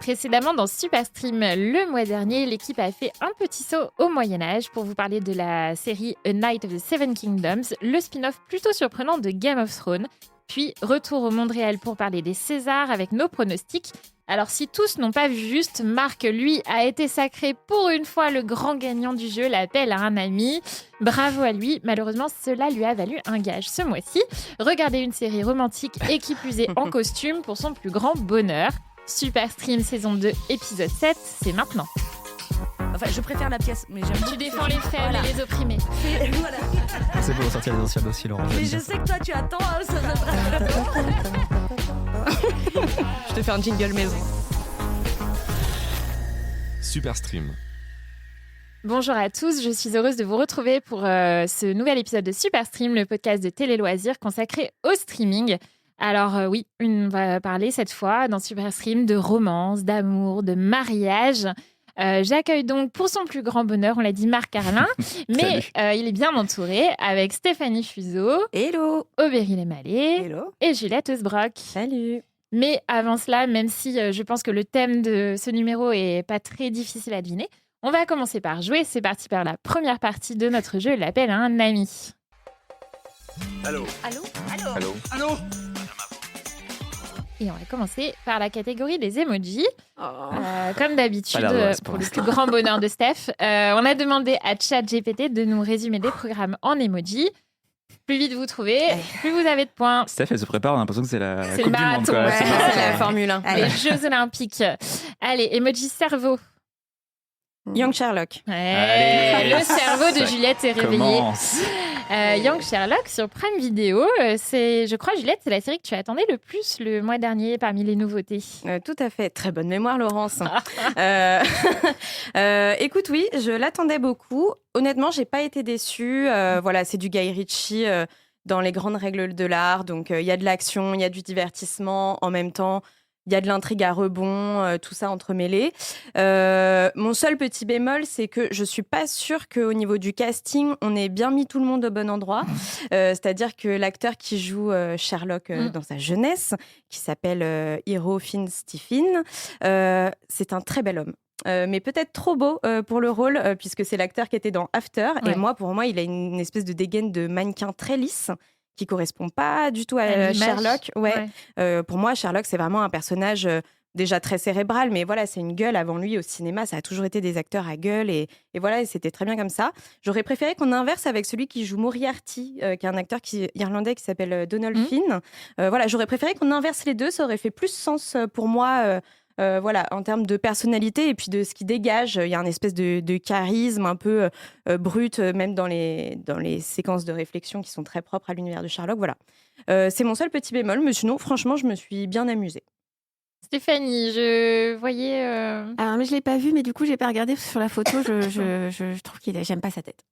Précédemment dans Superstream, le mois dernier, l'équipe a fait un petit saut au Moyen-Âge pour vous parler de la série A Knight of the Seven Kingdoms, le spin-off plutôt surprenant de Game of Thrones. Puis, retour au monde réel pour parler des Césars avec nos pronostics. Alors, si tous n'ont pas vu juste, Marc, lui, a été sacré pour une fois le grand gagnant du jeu, l'appel à un ami. Bravo à lui. Malheureusement, cela lui a valu un gage ce mois-ci. Regardez une série romantique et qui plus est en costume pour son plus grand bonheur. Superstream saison 2, épisode 7, c'est maintenant. Enfin, je préfère la pièce, mais j'aime. Tu défends les faibles et les opprimés. Voilà. C'est pour sortir les anciens dossiers, Laurent. Mais je sais que toi, tu attends. Je te fais un jingle maison. Superstream. Bonjour à tous, je suis heureuse de vous retrouver pour ce nouvel épisode de Superstream, le podcast de télé-loisirs consacré au streaming. Alors oui, on va parler cette fois dans Superstream de romance, d'amour, de mariage. J'accueille donc pour son plus grand bonheur, on l'a dit, Marc Carlin, mais il est bien entouré avec Stéphanie Fuseau, Hello, Aubery Lemallet Hello. Et Juliette Eusbrock. Salut. Mais avant cela, même si je pense que le thème de ce numéro est pas très difficile à deviner, on va commencer par jouer. C'est parti par la première partie de notre jeu, l'appel à un ami. Allô. Allô. Allô. Allô. Allô. Et on va commencer par la catégorie des emojis. Oh. Comme d'habitude, Pas l'air de pour le plus grand bonheur de Steph, on a demandé à ChatGPT de nous résumer des programmes en emojis. Plus vite vous trouvez, plus vous avez de points. Steph, elle se prépare, on a l'impression que c'est la C'est Coupe le du Monde. marathon, Quoi. ouais. C'est le C'est marathon. la Formule 1. Les Jeux Olympiques. Allez, emoji cerveau. Young Sherlock. Allez, Le cerveau de ça Juliette est réveillé. Commence. Young Sherlock sur Prime Video. Je crois, Juliette, c'est la série que tu attendais le plus le mois dernier parmi les nouveautés. Tout à fait. Très bonne mémoire, Laurence. Écoute, oui, je l'attendais beaucoup. Honnêtement, j'ai pas été déçue. Voilà, c'est du Guy Ritchie dans les grandes règles de l'art. Donc, il y a de l'action, il y a du divertissement en même temps. Il y a de l'intrigue à rebond, tout ça entremêlé. Mon seul petit bémol, c'est que je suis pas sûre qu'au niveau du casting, on ait bien mis tout le monde au bon endroit. C'est-à-dire que l'acteur qui joue Sherlock dans sa jeunesse, qui s'appelle Hero Finn Stephen, c'est un très bel homme. Mais peut-être trop beau pour le rôle, puisque c'est l'acteur qui était dans After. Ouais. Et pour moi, il a une espèce de dégaine de mannequin très lisse, qui correspond pas du tout à l'image. Sherlock. Ouais. Pour moi, Sherlock, c'est vraiment un personnage déjà très cérébral, mais voilà, c'est une gueule. Avant lui, au cinéma, ça a toujours été des acteurs à gueule, et voilà, et c'était très bien comme ça. J'aurais préféré qu'on inverse avec celui qui joue Moriarty, qui est un acteur irlandais qui s'appelle Donald Finn. Voilà, j'aurais préféré qu'on inverse les deux, ça aurait fait plus sens pour moi. Voilà, en termes de personnalité et puis de ce qui dégage, il y a un espèce de charisme un peu brut, même dans les séquences de réflexion qui sont très propres à l'univers de Sherlock. Voilà, c'est mon seul petit bémol, mais sinon, franchement, je me suis bien amusée. Stéphanie, je voyais... Alors, mais je l'ai pas vu, mais du coup, j'ai pas regardé sur la photo. Je trouve j'aime pas sa tête.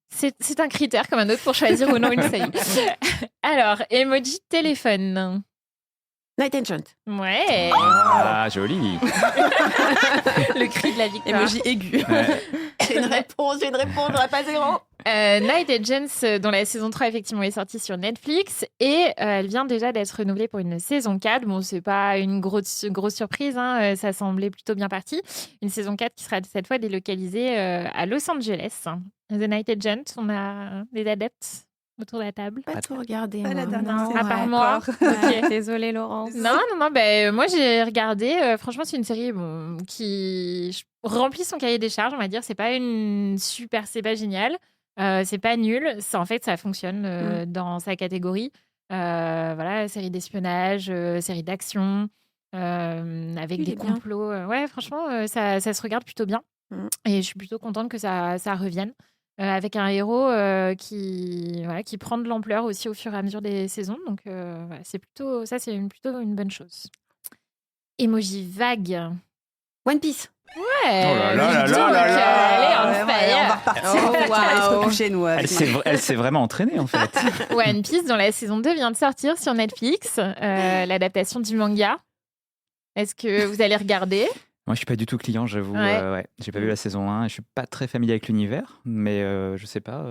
C'est un critère comme un autre pour choisir ou non une série. Alors, emoji téléphone. Night Agent. Ouais. Ah, joli. Le cri de la victoire. Emoji aigu. Ouais. J'ai une réponse, j'aurais pas zéro. Night Agents, dont la saison 3 effectivement est sortie sur Netflix, et elle vient déjà d'être renouvelée pour une saison 4. Bon, c'est pas une grosse surprise, hein, ça semblait plutôt bien parti. Une saison 4 qui sera cette fois délocalisée à Los Angeles. The Night Agent, on a des adeptes autour de la table. Pas tout regardé. Pas la moi. dernière Non, saison. À part ouais. moi. Ok. Désolée, Laurence. Non, moi j'ai regardé. Franchement, c'est une série qui remplit son cahier des charges, on va dire. C'est pas génial. C'est pas nul. En fait, ça fonctionne dans sa catégorie. Voilà, série d'espionnage, série d'action, avec Il des est bien. complots. Ouais, franchement, ça se regarde plutôt bien. Et je suis plutôt contente que ça revienne. Avec un héros qui prend de l'ampleur aussi au fur et à mesure des saisons. Donc, voilà, c'est plutôt une bonne chose. Emoji vague. One Piece. Ouais. Oh là là dis là donc, là là. elle est on on va fire. repartir. Oh, Allez se waouh. recoucher, nous. Elle s'est vraiment entraînée, en fait. One Piece, dont la saison 2 vient de sortir sur Netflix. L'adaptation du manga. Est-ce que vous allez regarder ? Moi, je suis pas du tout client, j'avoue. Ouais. Ouais. J'ai pas vu la saison 1. Je suis pas très familier avec l'univers, mais je sais pas.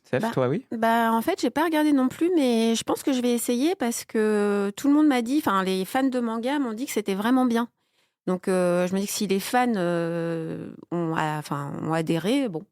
Steph, Bah, toi, oui? Bah, en fait, j'ai pas regardé non plus, mais je pense que je vais essayer parce que tout le monde m'a dit, enfin, les fans de manga m'ont dit que c'était vraiment bien. Donc, je me dis que si les fans ont adhéré, bon.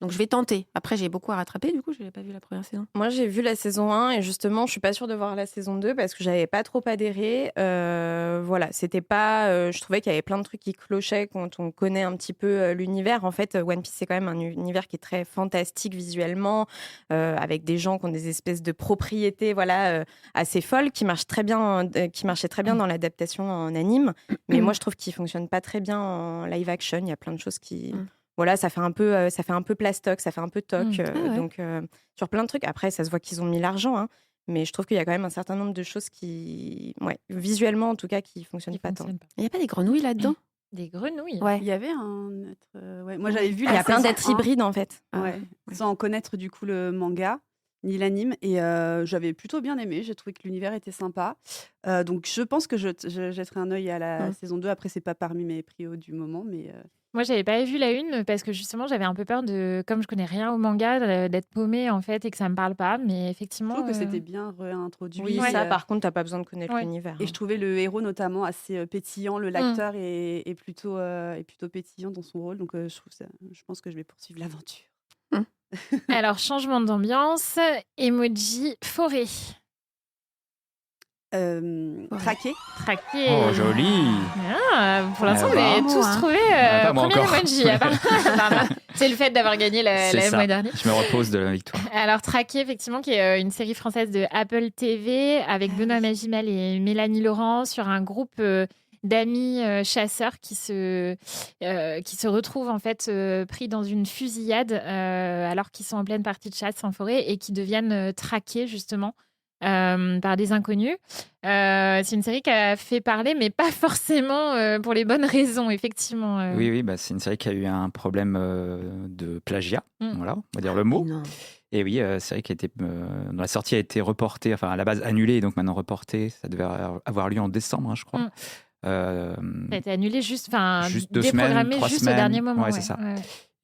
Donc, je vais tenter. Après, j'ai beaucoup à rattraper, du coup, je n'ai pas vu la première saison. Moi, j'ai vu la saison 1 et justement, je suis pas sûre de voir la saison 2 parce que j'avais pas trop adhéré. Voilà, c'était pas. Je trouvais qu'il y avait plein de trucs qui clochaient quand on connaît un petit peu l'univers. En fait, One Piece, c'est quand même un univers qui est très fantastique visuellement, avec des gens qui ont des espèces de propriétés, voilà, assez folles, qui marchent très bien, qui marchaient très bien dans l'adaptation en anime. Mais moi, je trouve qu'il fonctionne pas très bien en live action. Il y a plein de choses qui. Voilà, ça fait un peu plastoc, ça fait un peu toc. ouais. Donc, sur plein de trucs. Après, ça se voit qu'ils ont mis l'argent, hein, mais je trouve qu'il y a quand même un certain nombre de choses qui, ouais, visuellement en tout cas, qui fonctionnent pas tant. Il n'y a pas des grenouilles là-dedans? Des grenouilles. Ouais. Il y avait un être. Ouais. Moi, j'avais vu Il y la a plein saison d'êtres 1, hybrides en fait. ouais, sans connaître du coup le manga ni l'anime. Et j'avais plutôt bien aimé. J'ai trouvé que l'univers était sympa. Donc, je pense que je jetterai un œil à la saison 2. Après, c'est pas parmi mes prios du moment, mais. Moi, j'avais pas vu la une parce que justement, j'avais un peu peur de, comme je connais rien au manga, d'être paumée en fait et que ça me parle pas. Mais Je effectivement, trouve que c'était bien réintroduit. Oui, ça, par contre, t'as pas besoin de connaître l'univers. Et je trouvais le héros notamment assez pétillant. Le l'acteur est plutôt pétillant dans son rôle. Donc, je pense que je vais poursuivre l'aventure. Alors, changement d'ambiance, emoji forêt. Traqué. Traqué. Oh, joli! Ah, pour l'instant, Ah, vous avez bravo, tous hein. trouvé pas moi premier encore. emoji. C'est le fait d'avoir gagné C'est la ça. mois dernier. Je me repose de la victoire. Alors, Traqué, effectivement, qui est une série française de Apple TV avec Benoît Magimel et Mélanie Laurent sur un groupe d'amis chasseurs qui se retrouvent en fait pris dans une fusillade alors qu'ils sont en pleine partie de chasse en forêt et qui deviennent traqués justement par des inconnus. C'est une série qui a fait parler, mais pas forcément pour les bonnes raisons, effectivement. Oui, bah, c'est une série qui a eu un problème de plagiat, voilà, on va dire le Mais mot. non. Et oui, série qui a été, dont la sortie a été reportée, enfin à la base annulée, et donc maintenant reportée. Ça devait avoir lieu en décembre, hein, je crois. Ça a été annulé juste 2 semaines, déprogrammé 3 juste semaines. au dernier moment. Ouais, c'est ça.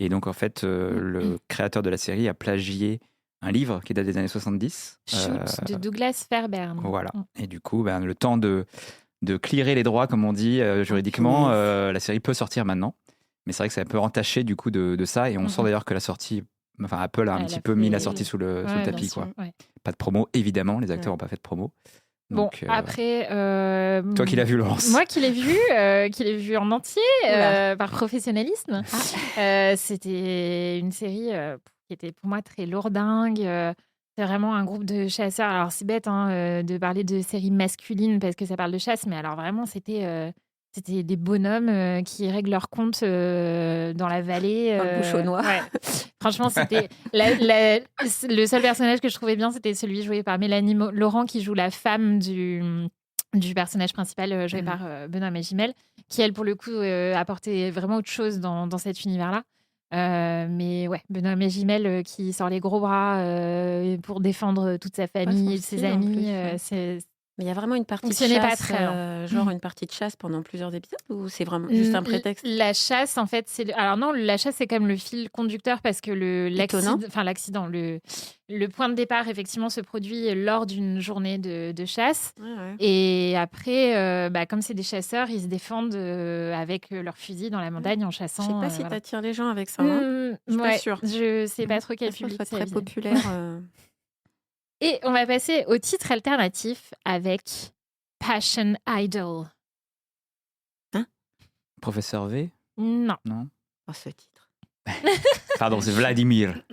Et donc, en fait, le créateur de la série a plagié un livre qui date des années 70. Shoot de Douglas Fairbairn. Voilà. Et du coup, le temps de clearer les droits, comme on dit juridiquement, la série peut sortir maintenant. Mais c'est vrai que c'est un peu entaché du coup de ça. Et on sent d'ailleurs que la sortie, enfin Apple a un petit peu mis la sortie sous le tapis. Quoi. Pas de promo, évidemment. Les acteurs n'ont pas fait de promo. Donc, bon, après... toi qui l'as vu, Laurence. Moi qui l'ai vu en entier, par professionnalisme. C'était une série qui était pour moi très lourdingue. C'est vraiment un groupe de chasseurs. Alors c'est bête de parler de séries masculines parce que ça parle de chasse, mais alors vraiment c'était des bonhommes qui règlent leurs comptes dans la vallée. Dans le bouchonnois. Ouais. Franchement, c'était le seul personnage que je trouvais bien, c'était celui joué par Mélanie Laurent qui joue la femme du personnage principal joué par Benoît Magimel, qui elle pour le coup apportait vraiment autre chose dans cet univers-là. Mais ouais, Benoît Magimel qui sort les gros bras pour défendre toute sa famille, ses amis. Mais il y a vraiment une partie de Fonctionnait pas chasse, très bien. genre une partie de chasse pendant plusieurs épisodes ou c'est vraiment juste un prétexte? La chasse, en fait, alors non, la chasse c'est comme le fil conducteur parce que l'accident, le point de départ effectivement se produit lors d'une journée de chasse. Ouais. Et après, comme c'est des chasseurs, ils se défendent avec leurs fusils dans la montagne en chassant. Je sais pas si voilà. t'attires les gens avec ça. Hein. Je suis pas sûre. Je sais pas trop quel Ça public soit ça très vise. populaire. Et on va passer au titre alternatif avec Passion Idol. Professeur V? Non. Non. Oh, ce titre. Pardon, c'est Vladimir.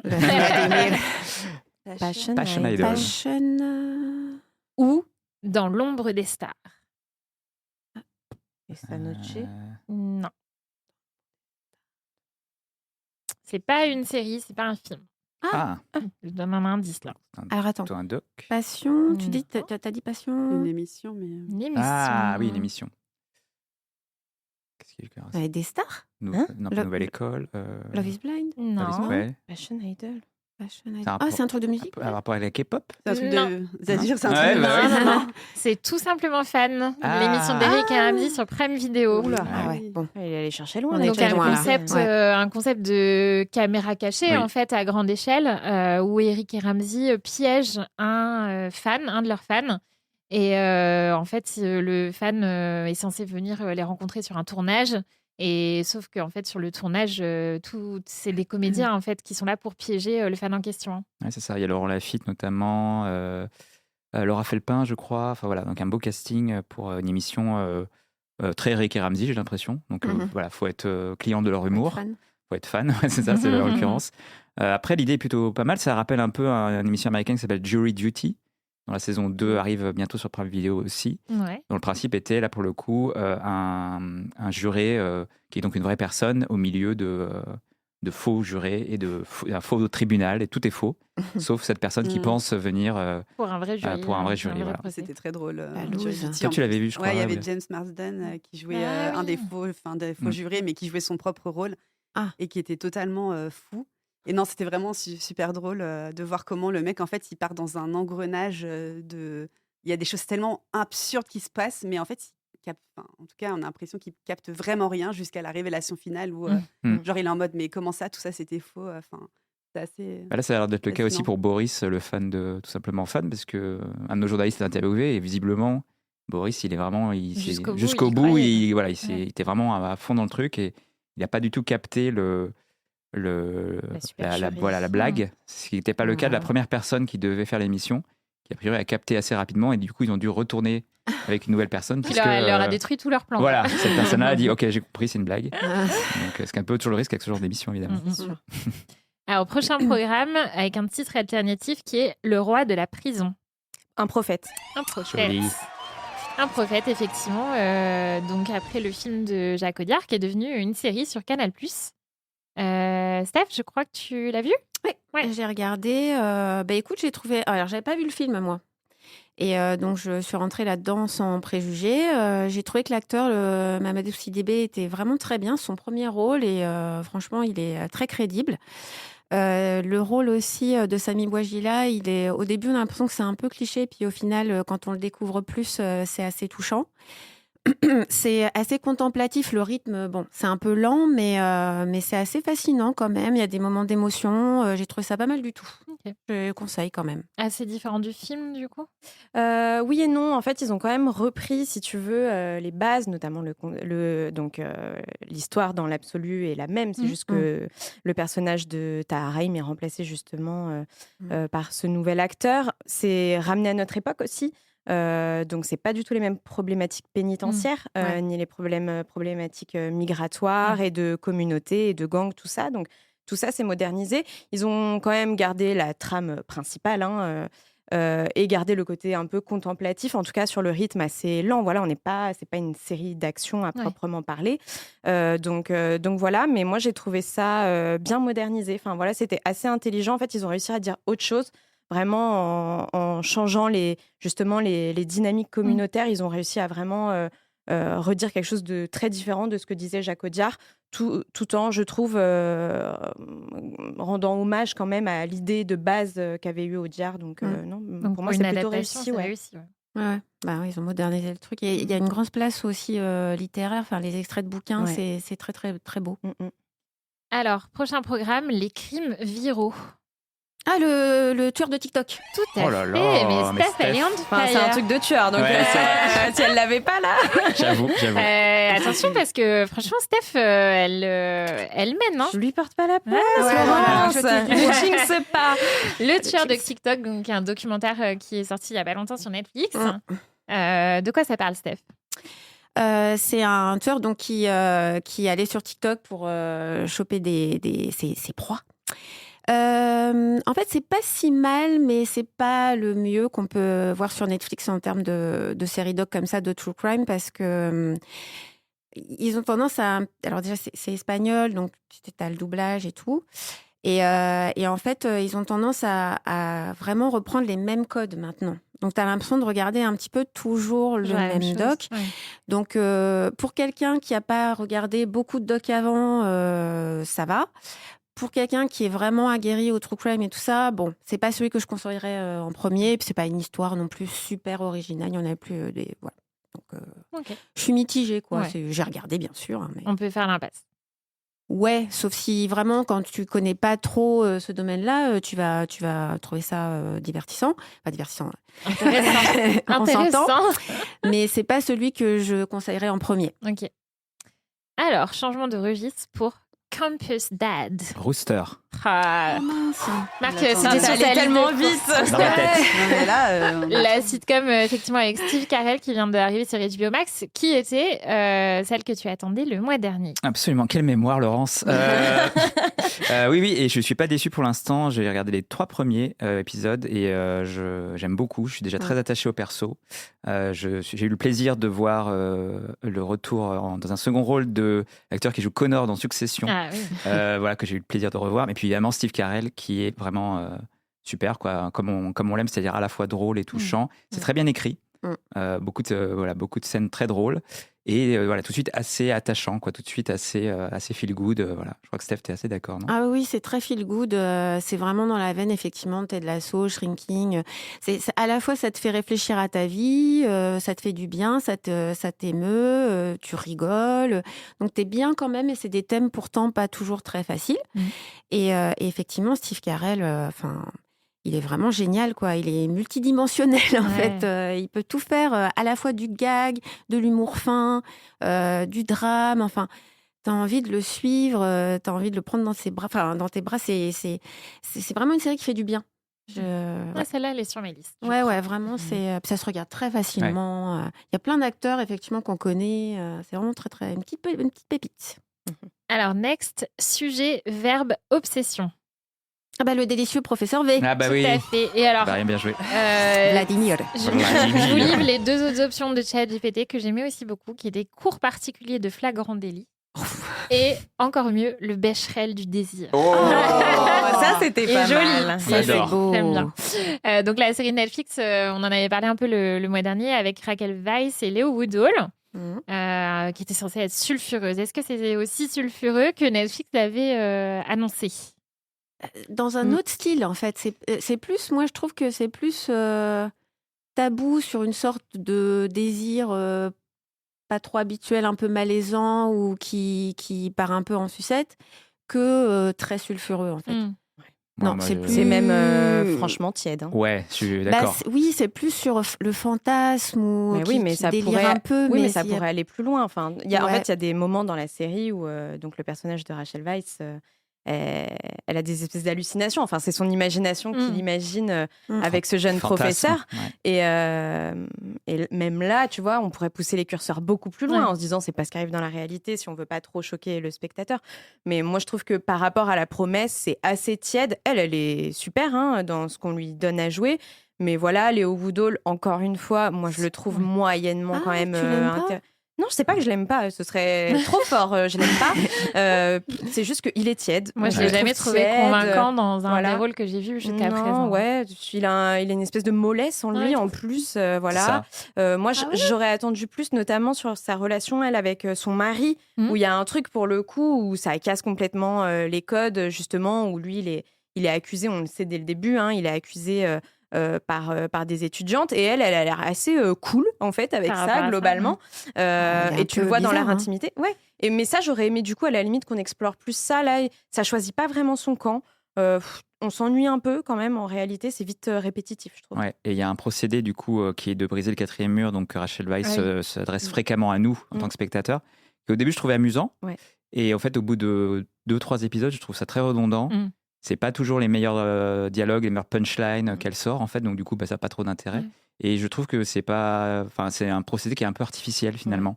Passion Idol. Passion. Ou Dans l'ombre des stars. Essa Noche. Non. C'est pas une série, c'est pas un film. Je donne un indice là. Alors attends. Plutôt un doc. Passion, tu dis, t'as dit passion. Une émission, mais. Une émission. Ah oui, une émission. Qu'est-ce qu'il y a eu Avec des stars. Non, Love- Nouvelle école. Love is Blind. Non. Ouais. Passion Idol. C'est un truc de musique. Un rapport avec la K-pop. C'est un truc Non. de Zadir, c'est un Ouais, truc bah oui. Non. C'est tout simplement Fan, Ah. l'émission d'Eric et Ramsey sur Prime Video. Oula. Ah ouais, bon. Il est allé chercher loin. On est Donc déjà loin, là. un concept de caméra cachée Oui. en fait à grande échelle où Eric et Ramsey piègent un de leurs fans et en fait le fan est censé venir les rencontrer sur un tournage et sauf que en fait sur le tournage c'est les comédiens en fait qui sont là pour piéger le fan en question. Ouais, c'est ça. Il y a Laurent Lafitte notamment, Laura Felpin, je crois. Enfin voilà, donc un beau casting pour une émission très Eric et Ramsey, j'ai l'impression. Donc voilà, faut être client de leur humour. Faut être fan, ouais, c'est ça, c'est la l'occurrence. Après, l'idée est plutôt pas mal. Ça rappelle un peu une émission américaine qui s'appelle Jury Duty, dont la saison 2 arrive bientôt sur Prime Video aussi. Ouais. Dont le principe était, là pour le coup, un juré qui est donc une vraie personne au milieu de faux jurés et un faux tribunal, et tout est faux, sauf cette personne qui pense venir Pour un vrai jury. pour un vrai jury, voilà. procès. C'était très drôle. loose. Jury Duty, Toi, en tu l'avais vu, je crois. Ouais, il y avait ouais. James Marsden qui jouait Ah un oui. des faux jurés, mais qui jouait son propre rôle et qui était totalement fou. Et non, c'était vraiment super drôle de voir comment le mec, en fait, il part dans un engrenage de. Il y a des choses tellement absurdes qui se passent, mais en fait, en tout cas, on a l'impression qu'il capte vraiment rien jusqu'à la révélation finale où, genre, il est en mode, mais comment ça, tout ça, c'était faux. Enfin, c'est assez. Bah là, ça a l'air d'être le cas aussi fascinant. pour Boris, le fan de Tout simplement fan, parce que un de nos journalistes l'a interviewé et visiblement, Boris, il est vraiment Jusqu'au bout, il y croyait. il était vraiment à fond dans le truc et il n'a pas du tout capté la blague, ce qui n'était pas le cas de la première personne qui devait faire l'émission, qui a priori a capté assez rapidement et du coup ils ont dû retourner avec une nouvelle personne. Qui leur a détruit tout leur plan. Voilà, cette personne-là a dit ok, j'ai compris, c'est une blague. Donc c'est un peu toujours le risque avec ce genre d'émission évidemment. Alors, prochain programme avec un titre alternatif qui est Le roi de la prison. Un prophète. Un prophète. Joli. Un prophète, effectivement. Donc, après le film de Jacques Audiard, qui est devenu une série sur Canal+. Steph, je crois que tu l'as vu ? Oui, Ouais. j'ai regardé. Écoute, j'ai trouvé. Alors, j'avais pas vu le film, moi. Et donc, je suis rentrée là-dedans sans préjugés. J'ai trouvé que l'acteur, Mamadou Sidibé, était vraiment très bien. Son premier rôle, et franchement, il est très crédible. Le rôle aussi de Sami Bouajila, au début, on a l'impression que c'est un peu cliché. Puis au final, quand on le découvre plus, c'est assez touchant. C'est assez contemplatif, le rythme, bon, c'est un peu lent, mais c'est assez fascinant quand même. Il y a des moments d'émotion, j'ai trouvé ça pas mal du tout. Ok. Je le conseille quand même. Assez différent du film, du coup ? Oui et non. En fait, ils ont quand même repris, si tu veux, les bases, notamment l'histoire dans l'absolu est la même. C'est juste que le personnage de Tahar Rahim est remplacé justement par ce nouvel acteur. C'est ramené à notre époque aussi. Donc, c'est pas du tout les mêmes problématiques pénitentiaires, ni les problématiques migratoires et de communauté et de gangs, tout ça. Donc, tout ça, c'est modernisé. Ils ont quand même gardé la trame principale et gardé le côté un peu contemplatif, en tout cas sur le rythme assez lent. Voilà, c'est pas une série d'action à proprement parler. Donc voilà, mais moi, j'ai trouvé ça bien modernisé. Enfin, voilà, c'était assez intelligent. En fait, ils ont réussi à dire autre chose. Vraiment, en changeant les dynamiques communautaires, ils ont réussi à vraiment redire quelque chose de très différent de ce que disait Jacques Audiard, tout en, je trouve, rendant hommage quand même à l'idée de base qu'avait eu Audiard. Donc, non, Donc, pour moi, c'est plutôt adaptation, réussi. c'est Ouais. réussi, ouais. Ouais. Ils ont modernisé le truc. Et il y a une grande place aussi littéraire. Enfin, les extraits de bouquins, c'est très, très, très beau. Alors, prochain programme, les crimes viraux. Ah, le tueur de TikTok. Tout à Oh là fait, là, mais Steph, elle est on Enfin, c'est fire. un truc de tueur, donc Ouais, si elle l'avait pas là. J'avoue. Attention, parce que franchement, Steph, elle mène. Hein. Je lui porte pas la place, Ouais, Laurence. je Je jinxe pas. Le tueur de TikTok, donc un documentaire qui est sorti il y a pas longtemps sur Netflix. De quoi ça parle, Steph ? C'est un tueur donc qui allait sur TikTok pour choper ses proies. En fait, c'est pas si mal, mais c'est pas le mieux qu'on peut voir sur Netflix en termes de séries doc comme ça, de true crime, parce que ils ont tendance à... Alors déjà, c'est espagnol, donc tu as le doublage et tout. Et en fait, ils ont tendance à vraiment reprendre les mêmes codes maintenant. Donc, tu as l'impression de regarder un petit peu toujours le même doc. Ouais. Donc, pour quelqu'un qui n'a pas regardé beaucoup de docs avant, ça va. pour quelqu'un qui est vraiment aguerri au true crime et tout ça, bon, c'est pas celui que je conseillerais en premier. Puis c'est pas une histoire non plus super originale. Il y en a plus des. Voilà. Donc, je suis mitigée, quoi. Ouais. J'ai regardé, bien sûr. Mais... On peut faire l'impasse. Ouais, sauf si vraiment, quand tu connais pas trop ce domaine-là, tu vas trouver ça divertissant. Pas divertissant. On s'entend. Mais c'est pas celui que je conseillerais en premier. Ok. Alors, changement de registre pour Campus Dad. Rooster. Ah. mince. Marc, Attends, c'était ça sur allait ta tellement liste. vite. Dans ma tête. Non, mais là, La sitcom, effectivement, avec Steve Carell qui vient d'arriver sur HBO Max, qui était celle que tu attendais le mois dernier. Absolument, quelle mémoire, Laurence. Oui, et je suis pas déçu pour l'instant. J'ai regardé les 3 premiers épisodes et j'aime beaucoup. Je suis déjà très attaché au perso. J'ai eu le plaisir de voir le retour dans un second rôle de l'acteur qui joue Connor dans Succession. Ah oui. Voilà, que j'ai eu le plaisir de revoir. Mais puis évidemment Steve Carell qui est vraiment super, quoi, comme on l'aime, c'est-à-dire à la fois drôle et touchant. C'est très bien écrit. Beaucoup de scènes très drôles et voilà, tout de suite assez attachant, quoi, tout de suite assez feel good. Voilà. Je crois que Steph, t'es assez d'accord, non? Ah oui, c'est très feel good. C'est vraiment dans la veine, effectivement, Ted Lasso, Shrinking. À la fois, ça te fait réfléchir à ta vie, ça te fait du bien, ça t'émeut, tu rigoles. Donc, t'es bien quand même, et c'est des thèmes pourtant pas toujours très faciles. Et effectivement, Steve Carell, il est vraiment génial, quoi. Il est multidimensionnel, en fait. Il peut tout faire, à la fois du gag, de l'humour fin, du drame. Enfin, t'as envie de le suivre, t'as envie de le prendre dans ses bras, dans tes bras. C'est vraiment une série qui fait du bien. Celle-là, elle est sur mes listes. Ouais, vraiment, ça se regarde très facilement. Il y a plein d'acteurs, effectivement, qu'on connaît. C'est vraiment très, très... une petite pépite. Alors, next, sujet, verbe, obsession. Ah bah, le délicieux professeur V. Ah bah Tout oui. à fait. Et alors, Bien joué. Vladimir. Je vous livre les 2 autres options de ChatGPT que j'aimais aussi beaucoup, qui étaient cours particuliers de flagrant délit. Et encore mieux, le Becherel du désir. Ça, c'était pas joli. mal. C'est J'adore. beau. J'aime bien. Donc, la série Netflix, on en avait parlé un peu le mois dernier avec Raquel Weisz et Léo Woodhall, qui était censée être sulfureuse. Est-ce que c'était aussi sulfureux que Netflix l'avait annoncé? Dans un autre style, en fait. C'est plus, moi, je trouve que c'est plus tabou sur une sorte de désir pas trop habituel, un peu malaisant ou qui part un peu en sucette, que très sulfureux, en fait. Non, c'est plus... C'est même franchement tiède. Hein. Ouais, je suis d'accord. Oui, c'est plus sur le fantasme ou Mais qui ça délire pourrait... un peu. Oui, mais ça pourrait aller plus loin. Enfin, en fait, il y a des moments dans la série où donc le personnage de Rachel Weisz... elle a des espèces d'hallucinations. Enfin, c'est son imagination qu'il imagine avec ce jeune professeur. Et même là, tu vois, on pourrait pousser les curseurs beaucoup plus loin en se disant c'est pas ce qui arrive dans la réalité si on veut pas trop choquer le spectateur. Mais moi, je trouve que par rapport à la promesse, c'est assez tiède. Elle est super dans ce qu'on lui donne à jouer. Mais voilà, Léo Woodhall, encore une fois, moi, je le trouve moyennement quand même intéressant. Non, je sais pas que je l'aime pas, ce serait trop fort, je l'aime pas. C'est juste qu'il est tiède. Moi, je l'ai jamais trouvé convaincant dans un des rôles que j'ai vu jusqu'à présent. Ouais, il a une espèce de mollesse en lui, en plus, voilà. Moi, j'aurais attendu plus, notamment sur sa relation, elle, avec son mari, où il y a un truc, pour le coup, où ça casse complètement les codes, justement, où lui, il est accusé, on le sait dès le début, il est accusé... par des étudiantes et elle a l'air assez cool en fait avec ça globalement et tu le vois dans leur intimité mais ça j'aurais aimé du coup à la limite qu'on explore plus ça. Là ça choisit pas vraiment son camp, on s'ennuie un peu quand même en réalité, c'est vite répétitif je trouve. Et il y a un procédé du coup qui est de briser le 4e mur, donc Rachel Weisz s'adresse fréquemment à nous en tant que spectateurs, et au début je trouvais amusant et en fait au bout de 2-3 épisodes je trouve ça très redondant. C'est pas toujours les meilleurs dialogues, les meilleures punchlines qu'elle sort en fait, donc du coup ça n'a pas trop d'intérêt. Et je trouve que c'est un procédé qui est un peu artificiel finalement.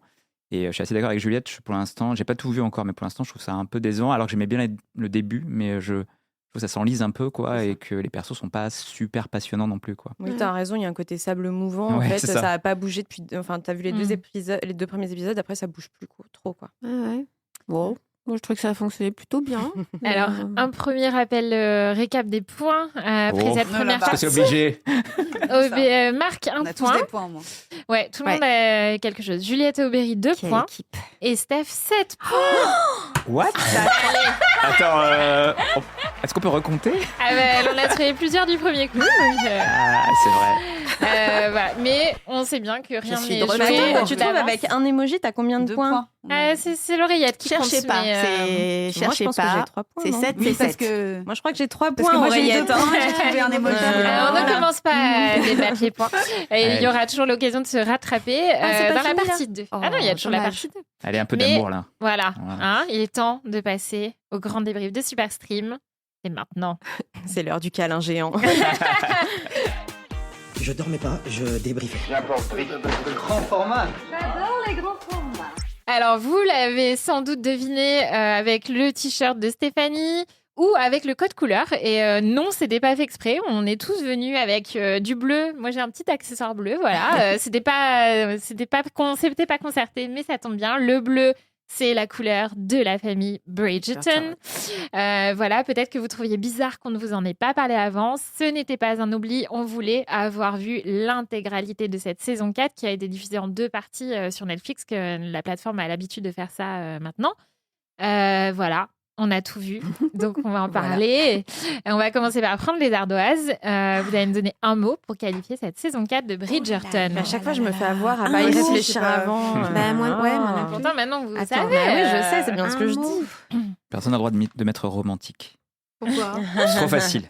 Et je suis assez d'accord avec Juliette. Pour l'instant, j'ai pas tout vu encore, mais pour l'instant, je trouve ça un peu décevant. Alors que j'aimais bien le début, mais je trouve que ça s'enlise un peu, quoi, et que les persos sont pas super passionnants non plus, quoi. Oui, t'as raison. Il y a un côté sable mouvant. En fait, ça a pas bougé depuis. Enfin, t'as vu les 2 premiers épisodes. Après, ça bouge plus trop, quoi. Wow. Moi, je trouve que ça a fonctionné plutôt bien. Alors, un premier rappel, récap des points après cette première Parce que partie. c'est obligé. Marc, On un a tous point. des points, moi. Ouais, tout le monde a quelque chose. Juliette et Aubéry, 2 Quelle points. équipe. Et Steph, 7 points. What? Attends, est-ce qu'on peut recompter? Ah bah, elle en a trouvé plusieurs du premier coup. Donc, Ah, c'est vrai. voilà. Mais on sait bien que rien suis n'est de joué retour. Tu trouves d'avance. avec un emoji, t'as combien de 2 points? points. C'est l'oreillette qui Cherchez compte, pas. mais, Moi, je Cherchez pense que j'ai pas. 3 points. C'est non 7, Oui, c'est parce 7. que. Moi, je crois que j'ai 3 Parce points, que moi, j'ai eu 2 Aureliette. points, j'ai trouvé un emoji. Alors, Voilà. on ne commence pas à débattre les points. Et il y aura toujours l'occasion de se rattraper c'est pas dans la fini, là partie 2. Oh, Ah non, il y a toujours la dommage. partie 2. Allez, un peu Mais- d'amour là. Voilà. Voilà. Hein, il est temps de passer au grand débrief de Superstream. Et maintenant. C'est l'heure du câlin géant. Je dormais pas, je débriefais. Alors, vous l'avez sans doute deviné avec le t-shirt de Stéphanie ou avec le code couleur. Et non, c'était pas fait exprès. On est tous venus avec du bleu. Moi, j'ai un petit accessoire bleu. Voilà. C'était pas concerté, mais ça tombe bien. Le bleu, c'est la couleur de la famille Bridgerton. Voilà, peut-être que vous trouviez bizarre qu'on ne vous en ait pas parlé avant. Ce n'était pas un oubli. On voulait avoir vu l'intégralité de cette saison 4 qui a été diffusée en 2 parties sur Netflix, que la plateforme a l'habitude de faire ça maintenant. Voilà. On a tout vu, donc on va en parler. On va commencer par prendre les ardoises. Vous allez me donner un mot pour qualifier cette saison 4 de Bridgerton. À chaque fois, je me fais avoir à Un pas y mot, réfléchir je sais pas. avant. Bah, moi non plus. Pourtant, maintenant, vous Attends, savez. Bah oui, je sais, c'est bien ce que je un mot. dis. Personne n'a le droit de mettre romantique. Pourquoi C'est trop facile.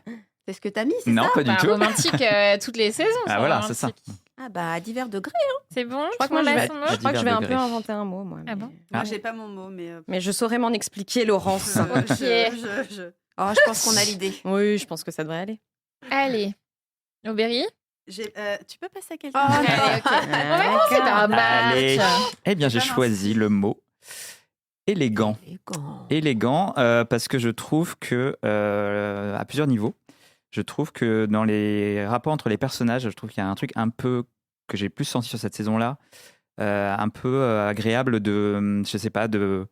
C'est ce que t'as mis, c'est Non, ça pas du tout. Romantique toutes les saisons. Ah sont voilà, c'est ça. romantiques. Ah bah, à divers degrés. C'est bon. Je crois que moi, tout le monde je a vais, son mot je crois que je vais un peu degrés. inventer un mot, moi. Ah mais- bon Moi, j'ai pas mon mot, mais. Mais je saurais m'en expliquer, Laurence. Oh, je pense qu'on a l'idée. Oui, je pense que ça devrait aller. Allez. Aubéry. Tu peux passer à quelqu'un Allez, ok. On va commencer par Marc. Allez. Eh bien, j'ai Pas mince. choisi le mot élégant. Élégant. Élégant parce que je trouve que, à plusieurs niveaux, je trouve que dans les rapports entre les personnages, je trouve qu'il y a un truc un peu que j'ai plus senti sur cette saison-là, un peu agréable de, je sais pas, de...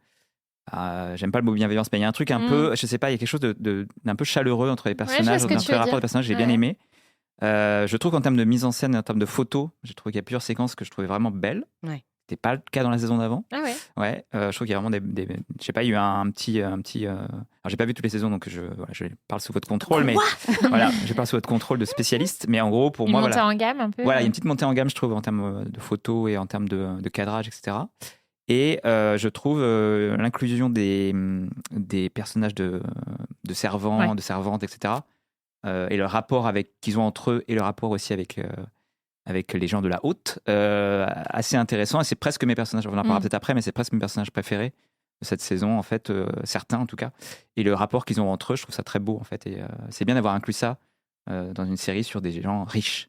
j'aime pas le mot bienveillance, mais il y a un truc un peu, je sais pas, il y a quelque chose d'un peu chaleureux entre les je vois personnages, ce que entre tu les veux rapports dire. des personnages, j'ai bien Ouais. aimé. Je trouve qu'en termes de mise en scène et en termes de photos, j'ai trouvé qu'il y a plusieurs séquences que je trouvais vraiment belles. Ouais. C'était pas le cas dans la saison d'avant. Ah ouais. Ouais, je trouve qu'il y a vraiment je sais pas, il y a eu un petit. Alors, j'ai pas vu toutes les saisons, donc je parle sous votre contrôle, mais voilà, je parle sous votre contrôle de spécialiste. Mais en gros, pour Une moi, montée voilà, en gamme un peu. voilà, il y a une petite montée en gamme, je trouve, en termes de photos et en termes de cadrage, etc. Et je trouve l'inclusion des personnages de servants, Ouais. de servantes, etc. Et le rapport qu'ils ont entre eux et le rapport aussi avec les gens de la haute, assez intéressant. Et c'est presque mes personnages, on en parlera peut-être après, mais c'est presque mes personnages préférés de cette saison, en fait, certains en tout cas. Et le rapport qu'ils ont entre eux, je trouve ça très beau, en fait. Et c'est bien d'avoir inclus ça dans une série sur des gens riches.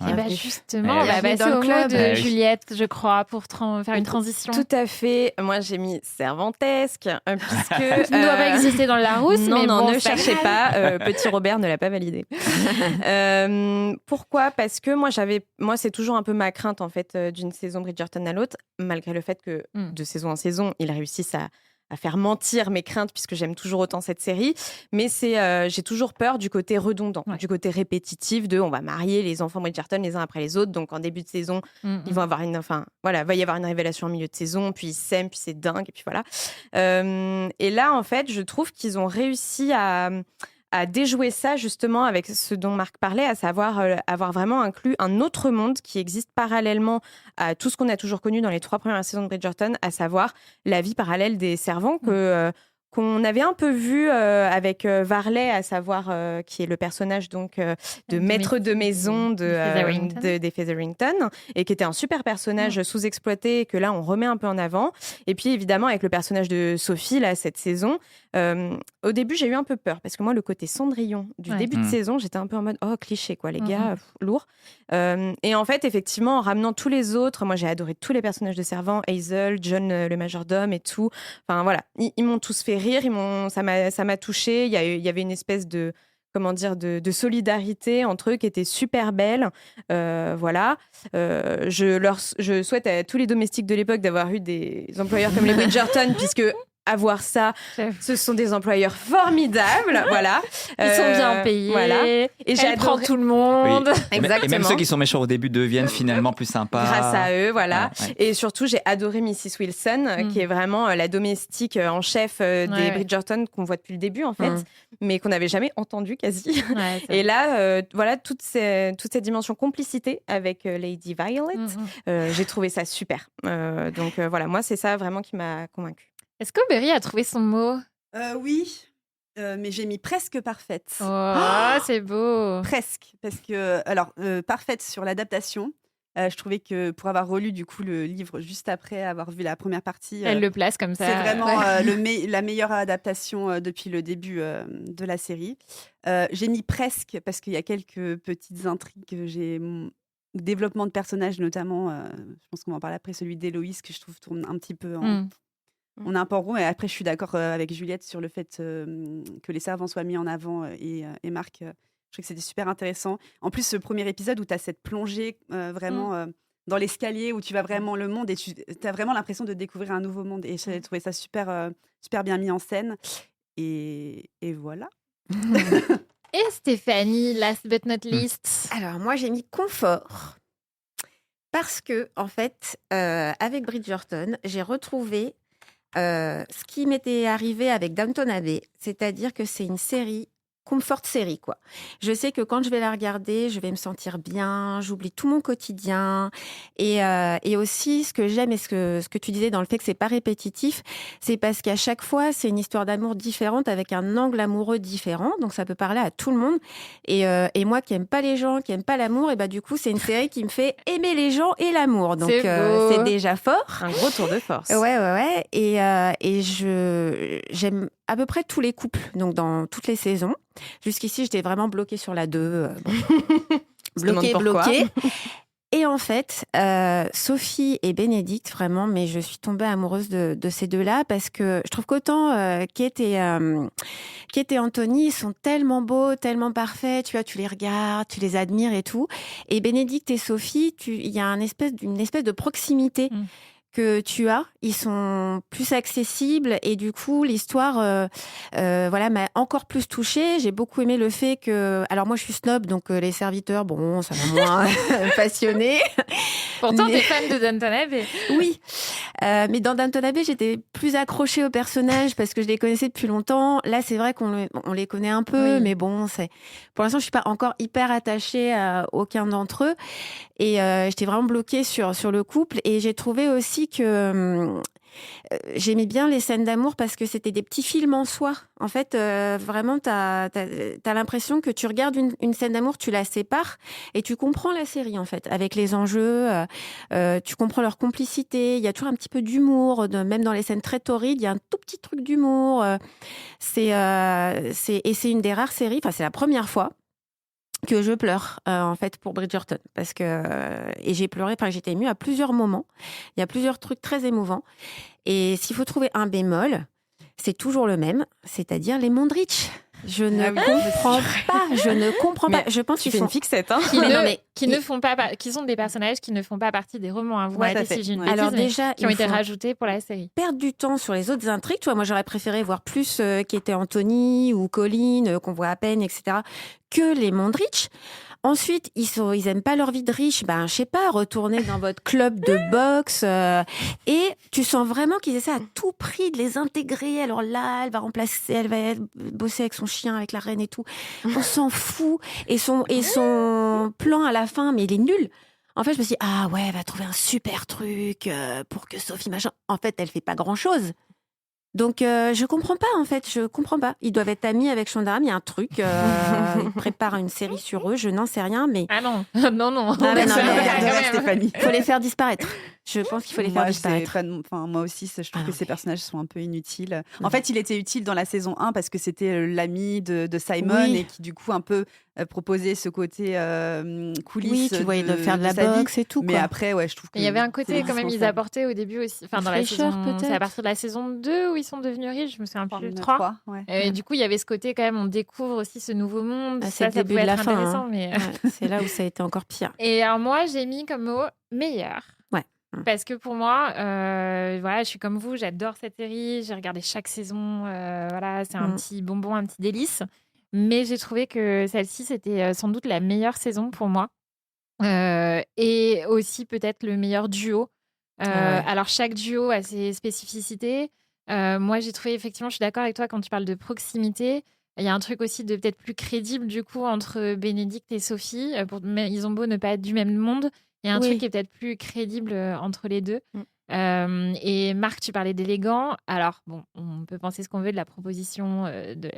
Et bah justement, on Eh va oui. passer Dans le au mot club. de Eh oui. Juliette, je crois, pour faire une transition. Tout à fait. Moi, j'ai mis servantesque, puisque... Qui ne doit pas exister dans le Larousse, Non, mais non, bon, ne c'est pas cherchez grave. pas. Petit Robert ne l'a pas validé. Pourquoi ? Parce que moi, c'est toujours un peu ma crainte en fait d'une saison Bridgerton à l'autre, malgré le fait que de saison en saison, ils réussissent à faire mentir mes craintes puisque j'aime toujours autant cette série. Mais j'ai toujours peur du côté redondant, du côté répétitif de on va marier les enfants Bridgerton les uns après les autres. Donc en début de saison, ils vont avoir va y avoir une révélation en milieu de saison, puis ils s'aiment, puis c'est dingue, et puis voilà. Et là, en fait, je trouve qu'ils ont réussi à déjouer ça justement avec ce dont Marc parlait, à savoir avoir vraiment inclus un autre monde qui existe parallèlement à tout ce qu'on a toujours connu dans les 3 premières saisons de Bridgerton, à savoir la vie parallèle des servants qu'on avait un peu vu avec Varley, à savoir qui est le personnage donc de maître de maison des Featherington, et qui était un super personnage sous-exploité et que là on remet un peu en avant. Et puis évidemment avec le personnage de Sophie là cette saison, au début j'ai eu un peu peur parce que moi le côté Cendrillon du début de saison, j'étais un peu en mode oh cliché quoi les gars, lourd. Et en fait effectivement en ramenant tous les autres, moi j'ai adoré tous les personnages de servants, Hazel, John le majordome et tout. Enfin voilà, ils m'ont tous fait rire, ça m'a touchée. Il y avait une espèce de solidarité entre eux qui était super belle. Voilà. Je souhaite à tous les domestiques de l'époque d'avoir eu des employeurs comme les Bridgerton, puisque avoir ça, J'avoue. ce sont des employeurs formidables, voilà. Ils sont bien payés. Voilà. Et j'ai Elle prend adoré tout le monde. Oui. Et même Exactement. ceux qui sont méchants au début deviennent finalement plus sympas. grâce à eux, voilà. Ouais, ouais. Et surtout, j'ai adoré Mrs. Wilson, qui est vraiment la domestique en chef des Ouais. Bridgerton qu'on voit depuis le début, en fait, mais qu'on n'avait jamais entendu quasi. Ouais, c'est Et là, voilà, toute cette dimension complicité avec Lady Violet, j'ai trouvé ça super. Donc voilà, moi, c'est ça vraiment qui m'a convaincue. Est-ce que Berry a trouvé son mot? Oui, mais j'ai mis presque parfaite. Oh, c'est beau. Presque, parce que, alors, parfaite sur l'adaptation. Je trouvais que pour avoir relu du coup le livre juste après avoir vu la première partie, Elle le place comme ça. c'est vraiment Ouais. la meilleure adaptation depuis le début de la série. J'ai mis presque parce qu'il y a quelques petites intrigues que j'ai. Développement de personnages notamment, je pense qu'on va en parler après, celui d'Héloïse que je trouve tourne un petit peu en. On est un peu en rond, et après je suis d'accord avec Juliette sur le fait que les servants soient mis en avant et Marc. Je trouve que c'était super intéressant. En plus, ce premier épisode où tu as cette plongée vraiment dans l'escalier, où tu vas vraiment le monde et tu as vraiment l'impression de découvrir un nouveau monde. Et j'ai trouvé ça super, super bien mis en scène. Et voilà. Et Stéphanie, last but not least. Alors, moi, j'ai mis confort. Parce que, en fait, avec Bridgerton, j'ai retrouvé ce qui m'était arrivé avec Downton Abbey. C'est-à-dire que c'est une série, comfort série, quoi. Je sais que quand je vais la regarder, je vais me sentir bien, j'oublie tout mon quotidien. Et aussi, ce que j'aime et ce que tu disais dans le fait que c'est pas répétitif, c'est parce qu'à chaque fois, c'est une histoire d'amour différente avec un angle amoureux différent. Donc, ça peut parler à tout le monde. Et moi qui aime pas les gens, qui aime pas l'amour, et bah, du coup, c'est une série qui me fait aimer les gens et l'amour. Donc, C'est beau. c'est déjà fort. Un gros tour de force. Ouais. Et j'aime à peu près tous les couples, donc dans toutes les saisons. Jusqu'ici, j'étais vraiment bloquée sur la 2. Se demande pourquoi. Bloquée. Et en fait, Sophie et Bénédicte, vraiment, mais je suis tombée amoureuse de ces deux-là parce que je trouve qu'autant Kate et Anthony, ils sont tellement beaux, tellement parfaits, tu vois, tu les regardes, tu les admires et tout. Et Bénédicte et Sophie, il y a une espèce de proximité que tu as. Ils sont plus accessibles et du coup, l'histoire voilà, m'a encore plus touchée. J'ai beaucoup aimé le fait que... Alors moi, je suis snob, donc les serviteurs, bon, ça m'a moins passionné. Pourtant, Mais- t'es fan de Downton Abbey. Oui, mais dans Downton Abbey, j'étais plus accrochée aux personnages parce que je les connaissais depuis longtemps. Là, c'est vrai qu'on les connaît un peu, Oui. mais bon, pour l'instant, je suis pas encore hyper attachée à aucun d'entre eux. Et j'étais vraiment bloquée sur le couple. Et j'ai trouvé aussi que j'aimais bien les scènes d'amour parce que c'était des petits films en soi. En fait, vraiment, t'as l'impression que tu regardes une scène d'amour, tu la sépares et tu comprends la série, en fait, avec les enjeux. Tu comprends leur complicité. Il y a toujours un petit peu d'humour, même dans les scènes très torrides, il y a un tout petit truc d'humour. Et c'est une des rares séries, enfin, c'est la première fois que je pleure en fait pour Bridgerton parce que et j'ai pleuré, enfin j'étais émue à plusieurs moments. Il y a plusieurs trucs très émouvants et s'il faut trouver un bémol, c'est toujours le même, c'est-à-dire les Mondrich. Je ne comprends pas, je ne comprends pas. Je pense Tu qu'ils fais sont une fixette, hein. Qui sont des personnages qui ne font pas partie des romans à voix. Ouais, tout à fait. Si j'ai une Ouais. bêtise, Alors mais déjà, qui ont ils été font rajoutés pour la série. perdre du temps sur les autres intrigues. Tu vois, moi, j'aurais préféré voir plus qui était Anthony ou Colin, qu'on voit à peine, etc., que les Mondrich. Ensuite, ils aiment pas leur vie de riche. Ben, je sais pas, retourner dans votre club de boxe. Et tu sens vraiment qu'ils essaient à tout prix de les intégrer. Alors là, elle va bosser avec son chien, avec la reine et tout. On s'en fout. Et son plan à la fin, mais il est nul. En fait, je me suis dit, ah ouais, elle va trouver un super truc pour que Sophie machin. En fait, elle fait pas grand-chose. Donc, je comprends pas, en fait. Je comprends pas. Ils doivent être amis avec Shondaram. Il y a un truc. Ils préparent une série sur eux. Je n'en sais rien, mais Ah non, non. Ah ouais, non, mais Regarde, quand même. Stéphanie. il faut les faire disparaître. Je pense qu'il faut les faire Moi, disparaître. moi aussi, je trouve Ah que ouais. ces personnages sont un peu inutiles. Ouais. En fait, il était utile dans la saison 1 parce que c'était l'ami de Simon Oui. et qui, du coup, un peu proposait ce côté coulisses. Oui, tu voyais de faire de la sa vie. boxe et tout. Mais quoi. après, ouais, je trouve que. Il y avait un côté c'est quand même, ils indispensable. apportaient au début aussi. Enfin, dans la Fraîcheur, saison. peut-être. C'est à partir de la saison 2 où ils sont devenus riches, je me souviens plus. Formule 3. 3, ouais. Et du coup, il y avait ce côté quand même, on découvre aussi ce nouveau monde. Ah, c'est ça le début pouvait de la être fin, intéressant. hein. Mais... Ouais, c'est là où ça a été encore pire. Et alors, moi, j'ai mis comme mot meilleur. Ouais. Parce que pour moi, voilà, je suis comme vous, j'adore cette série, j'ai regardé chaque saison, voilà, c'est un petit bonbon, un petit délice. Mais j'ai trouvé que celle-ci, c'était sans doute la meilleure saison pour moi. Et aussi peut-être le meilleur duo. Alors, chaque duo a ses spécificités. Moi, j'ai trouvé, effectivement, je suis d'accord avec toi quand tu parles de proximité. Il y a un truc aussi de peut-être plus crédible, du coup, entre Bénédicte et Sophie. Mais ils ont beau ne pas être du même monde. Il y a un truc qui est peut-être plus crédible entre les deux. Et Marc, tu parlais d'élégant. Alors, bon, on peut penser ce qu'on veut de la proposition de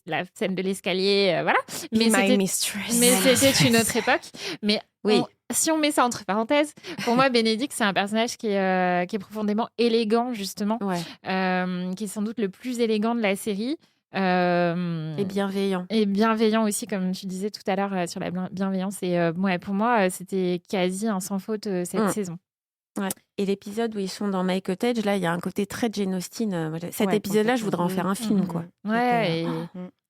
la scène de l'escalier, voilà. Mais c'était une autre époque. Mais si on met ça entre parenthèses, pour moi, Bénédicte, c'est un personnage qui est profondément élégant, justement. Qui est sans doute le plus élégant de la série. Et bienveillant. Et bienveillant aussi, comme tu disais tout à l'heure sur la bienveillance. Et pour moi, c'était quasi un sans faute cette saison. Ouais. Et l'épisode où ils sont dans My Cottage, là, il y a un côté très Jane Austen. Cet épisode-là, je voudrais en faire un film, quoi. Ouais,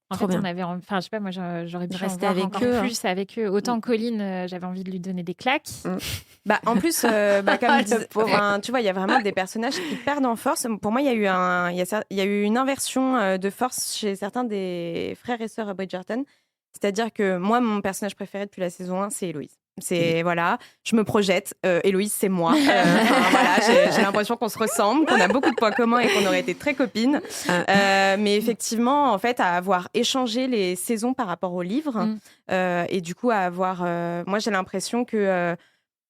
en fait, on avait, enfin, je sais pas, moi, j'aurais pu rester avec eux, plus avec eux. Autant Colline, j'avais envie de lui donner des claques. Bah, en plus, comme tu vois, il y a vraiment des personnages qui perdent en force. Pour moi, il y a eu une inversion de force chez certains des frères et sœurs Bridgerton. C'est-à-dire que moi, mon personnage préféré depuis la saison 1, c'est Héloïse. Voilà, je me projette. Héloïse, c'est moi. Voilà, j'ai l'impression qu'on se ressemble, qu'on a beaucoup de points communs et qu'on aurait été très copines. Mais effectivement, en fait, à avoir échangé les saisons par rapport au livre, et du coup, à avoir. Moi, j'ai l'impression que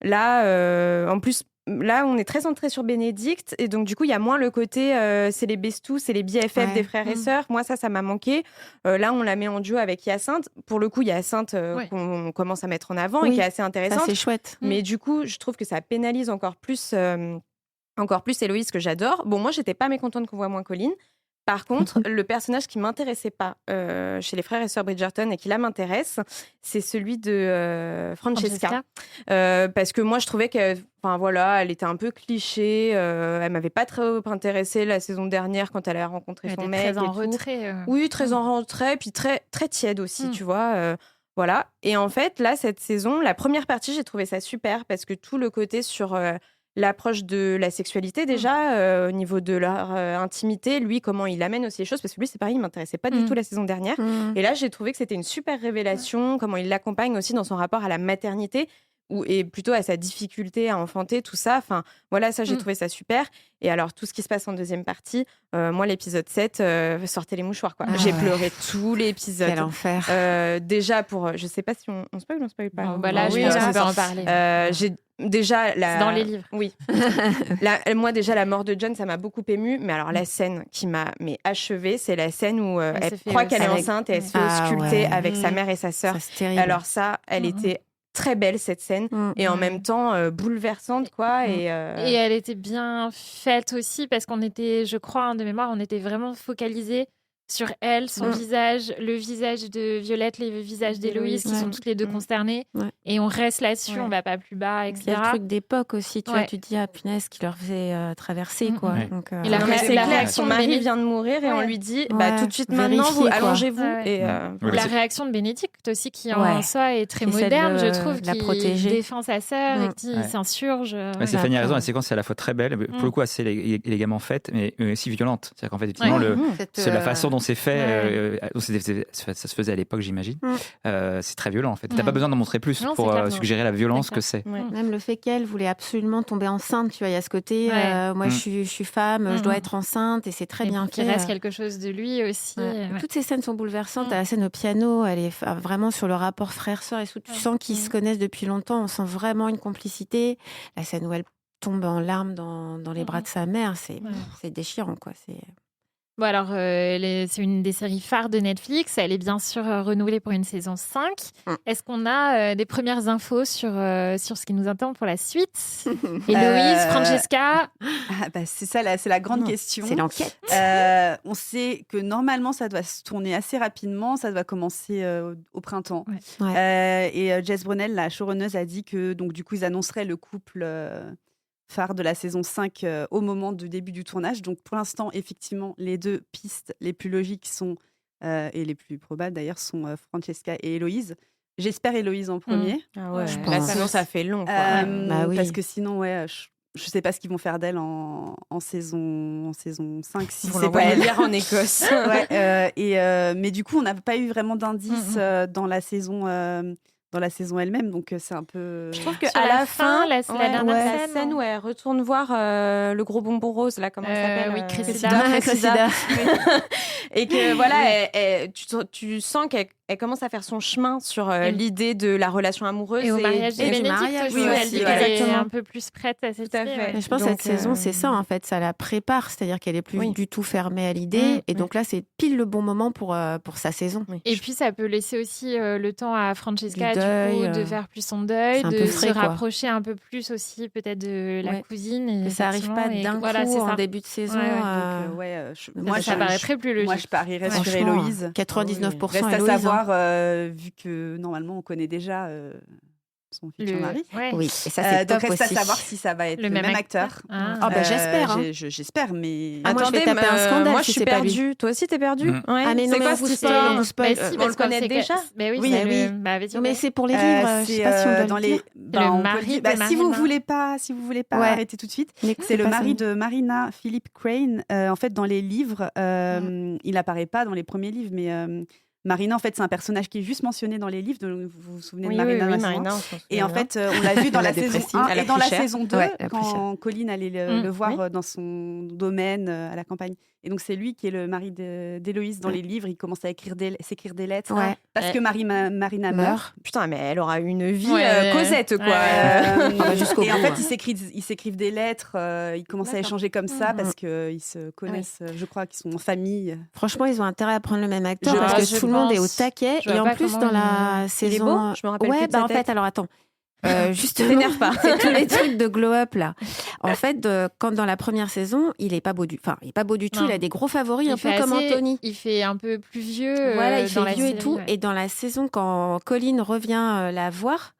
là, en plus. Là, on est très centré sur Bénédicte et donc du coup, il y a moins le côté c'est les bestous, c'est les BFF des frères et sœurs. Moi, ça m'a manqué. Là, on la met en duo avec Hyacinthe. Pour le coup, Hyacinthe qu'on commence à mettre en avant et qui est assez intéressante. Ça, c'est chouette. Mais du coup, je trouve que ça pénalise encore plus Héloïse, que j'adore. Bon, moi, j'étais pas mécontente qu'on voit moins Colline. Par contre, le personnage qui m'intéressait pas chez les frères et sœurs Bridgerton et qui là m'intéresse, c'est celui de Francesca. Parce que moi, je trouvais qu'elle était un peu cliché. Elle m'avait pas trop intéressée la saison dernière quand elle a rencontré son mec. Très en retrait. Oui, très en retrait, puis très, très tiède aussi, tu vois. Voilà. Et en fait, là, cette saison, la première partie, j'ai trouvé ça super parce que tout le côté sur l'approche de la sexualité déjà, au niveau de leur intimité, lui, comment il amène aussi les choses, parce que lui, c'est pareil, il m'intéressait pas du tout la saison dernière. Et là, j'ai trouvé que c'était une super révélation, comment il l'accompagne aussi dans son rapport à la maternité, et plutôt à sa difficulté à enfanter, tout ça. Enfin, voilà, ça, j'ai trouvé ça super. Et alors, tout ce qui se passe en deuxième partie, moi, l'épisode 7, sortez les mouchoirs, quoi. J'ai pleuré tout l'épisode. Quel enfer. Déjà, je sais pas si on spoil ou on spoil pas. Là, je pense qu'on peut en parler. J'ai déjà c'est dans les livres. Oui. Moi, déjà, la mort de John, ça m'a beaucoup émue. Mais alors, la scène qui m'a achevée, c'est la scène où elle croit qu'elle est enceinte et elle se fait ausculter avec sa mère et sa sœur. Alors ça, elle était très belle, cette scène, et en même temps bouleversante, quoi. Et elle était bien faite aussi, parce qu'on était, je crois, de mémoire, on était vraiment focalisés sur elle, son visage, le visage de Violette, le visage d'Héloïse, qui sont toutes les deux consternées. Et on reste là-dessus, on va pas plus bas, etc. Il y a le truc d'époque aussi, tu vois, tu te dis, punaise, qui leur faisait traverser, quoi. Donc, et la réaction de Marie vient de mourir et on lui dit, tout de suite maintenant, allongez-vous. Et la réaction de Bénédicte aussi, qui en soi est très moderne, je trouve, qui défend sa sœur et qui s'insurge. Stéphanie a raison, la séquence est à la fois très belle, pour le coup assez élégamment faite, mais aussi violente. C'est-à-dire qu'en fait, effectivement, c'est la façon dont c'est fait, ça se faisait à l'époque, j'imagine. C'est très violent, en fait. T'as pas besoin d'en montrer plus pour suggérer la violence que c'est. Même le fait qu'elle voulait absolument tomber enceinte, tu vois, il y a ce côté, moi je suis femme, je dois être enceinte, et c'est très bien fait. Il reste quelque chose de lui aussi. Toutes ces scènes sont bouleversantes. La scène au piano, elle est vraiment sur le rapport frère-sœur, et tu sens qu'ils se connaissent depuis longtemps, on sent vraiment une complicité. La scène où elle tombe en larmes dans les bras de sa mère, c'est déchirant, quoi. Bon, alors, c'est une des séries phares de Netflix. Elle est bien sûr renouvelée pour une saison 5. Est-ce qu'on a des premières infos sur ce qui nous attend pour la suite? Héloïse, Francesca? C'est ça, c'est la grande question. C'est l'enquête. On sait que normalement, ça doit se tourner assez rapidement. Ça doit commencer au printemps. Et Jess Brunel, la showrunneuse, a dit que donc, du coup, ils annonceraient le couple phare de la saison 5 au moment du début du tournage. Donc pour l'instant, effectivement, les deux pistes les plus logiques sont, et les plus probables d'ailleurs, sont Francesca et Héloïse. J'espère Héloïse en premier. Sinon ça fait long. Quoi. Parce que sinon, je sais pas ce qu'ils vont faire d'elle en saison 5, si Ils vont c'est pas l'envoyer elle. lire en Écosse. Mais du coup, on n'a pas eu vraiment d'indices dans la saison elle-même, donc c'est un peu. Je trouve que Sur à la la fin, fin, la dernière la scène où elle retourne voir le gros bonbon rose, là, comment elle s'appelle oui, Cressida. Cressida. Et que voilà, tu sens qu'elle commence à faire son chemin sur l'idée de la relation amoureuse. Et au mariage de et du Bénédicte mariage, aussi, oui, elle aussi, dit ouais. qu'elle est Exactement. un peu plus prête à cette Tout à idée, fait. ouais. Mais je pense que Donc, cette saison, c'est ça en fait, ça la prépare, c'est-à-dire qu'elle est plus Oui. du tout fermée à l'idée, et donc là, c'est pile le bon moment pour sa saison. Et puis ça peut laisser aussi le temps à Francesca Du deuil, du coup, de faire plus son deuil, c'est un de peu se frais, quoi. rapprocher un peu plus aussi peut-être de la Ouais. cousine. Et Que ça arrive pas effectivement, d'un voilà, coup c'est en ça. début de saison. Ouais, ouais. Moi, ça paraîtrait plus logique. Moi, je parierais Ouais. sur Franchement, Héloïse. 99% Reste à Héloïse, savoir, vu que normalement, on connaît déjà son futur mari. Ouais. Oui, et ça c'est Donc, top reste à aussi. savoir si ça va être Le le même même acteur. acteur. Ah. bah, j'espère, hein. J'espère, mais. Ah, moi, je vais taper un scandale moi, si je suis c'est pas lui. perdue. Toi aussi, t'es perdue. Mm. Ouais. Ah, mais non, c'est mais quoi on cette vous histoire spoil, on vous spoil. Bah, si, on parce le qu'on connaît sait que- déjà. Bah oui, Oui, c'est oui. le- bah, vas-y, Mais ouais. c'est pour les livres, je sais pas si on doit dans le les. dire. On peut mari dire- de si vous Marina. voulez pas Ouais. arrêter tout de suite. N'écoutez C'est le pas mari ça. de Marina, Philip Crane. En fait, dans les livres, il n'apparaît pas dans les premiers livres, mais Marina, en fait, c'est un personnage qui est juste mentionné dans les livres. Donc vous vous souvenez de Marina, oui, Massimo. Marina. on s'en Et en souvient fait, on l'a vu dans la saison dépressive. 1 Elle a et dans pris la cher. saison 2, Ouais, elle a pris quand Colin allait le voir Oui. dans son domaine à la campagne. Et donc, c'est lui qui est le mari d'Héloïse dans les livres. Il commence à s'écrire des lettres Ouais. parce que Marina meurt. Meurt. Putain, mais elle aura une vie Ouais. Cosette, quoi. Ouais. va jusqu'au Et en bout, fait, ouais. ils s'écrivent des lettres. Ils commencent à D'accord. échanger comme ça Mhm. parce qu'ils se connaissent. Je crois qu'ils sont en famille. Franchement, ils ont intérêt à prendre le même acteur Je parce pense, que tout le monde est au pense. taquet. Je Et vois en pas plus, comment dans la Il saison. est beau, je me rappelle plus Ouais, de bah sa en fait, tête. alors attends. Justement, T'énerve pas. c'est tous les trucs de glow-up là. En fait, quand dans la première saison, il est pas beau du tout. Non. Il a des gros favoris, Il un peu fait comme assez- Anthony. Il fait un peu plus vieux. Voilà, il dans fait la vieux et série, tout. ouais. Et dans la saison, quand Colin revient la voir,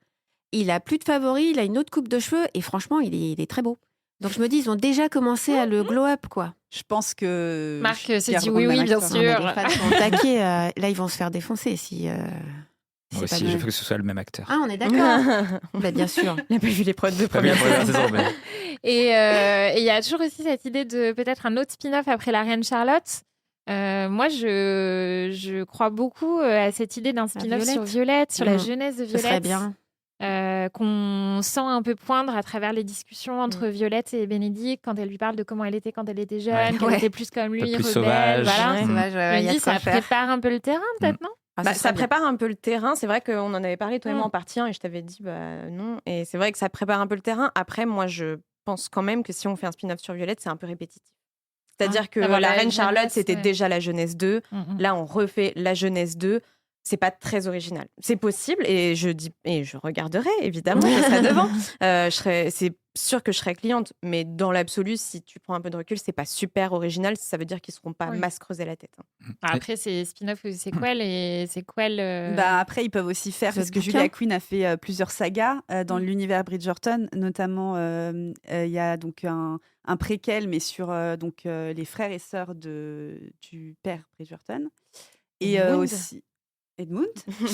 il a plus de favoris, il a une autre coupe de cheveux et franchement, il est très beau. Donc je me dis, ils ont déjà commencé à le glow-up, quoi. Je pense que. Marc s'est Pierre dit Brand, oui, même bien acteur. sûr. Non, mais les fans sont au taquet. Là, ils vont se faire défoncer si. Moi c'est pas aussi, le je même. veux que ce soit le même acteur. Ah, on est d'accord. Bah, bien sûr. Il n'a pas vu les prods de Pas bien première pour la saison. saison, mais Et il y a toujours aussi cette idée de peut-être un autre spin-off après la Reine Charlotte. Moi, je crois beaucoup à cette idée d'un spin-off Violette. sur Violette, sur la Mhm. jeunesse de Ce serait Violette. bien. Qu'on sent un peu poindre à travers les discussions entre Violette et Bénédicte quand elle lui parle de comment elle était quand elle était jeune, Ouais. qu'elle Ouais. était plus comme lui, plus rebelle. sauvage. Voilà. Ouais. Sauvage, Je il y me a dis, de quoi ça faire. prépare un peu le terrain, peut-être, non Ah, Bah, ce ça serait bien. prépare un peu le terrain. C'est vrai qu'on en avait parlé, toi et moi, Mm. en partie 1, et je t'avais dit, bah non. Et c'est vrai que ça prépare un peu le terrain. Après, moi, je pense quand même que si on fait un spin-off sur Violette, c'est un peu répétitif. C'est-à-dire que D'avoir la la Reine jeunesse, Charlotte, c'était ouais. déjà la jeunesse 2. Là, on refait la jeunesse 2. C'est pas très original. C'est possible et je regarderai, évidemment, je serai devant. C'est sûr que je serai cliente, mais dans l'absolu, si tu prends un peu de recul, c'est pas super original. Ça veut dire qu'ils seront pas Oui. masse creuser la tête. Après, c'est spin-off ou sequel et sequel. Bah, après, ils peuvent aussi faire, Ce parce que bouquin. Julia Quinn a fait plusieurs sagas dans l'univers Bridgerton, notamment il y a donc un préquel, mais sur les frères et sœurs du père Bridgerton. Et Edmund. aussi Edmund, tout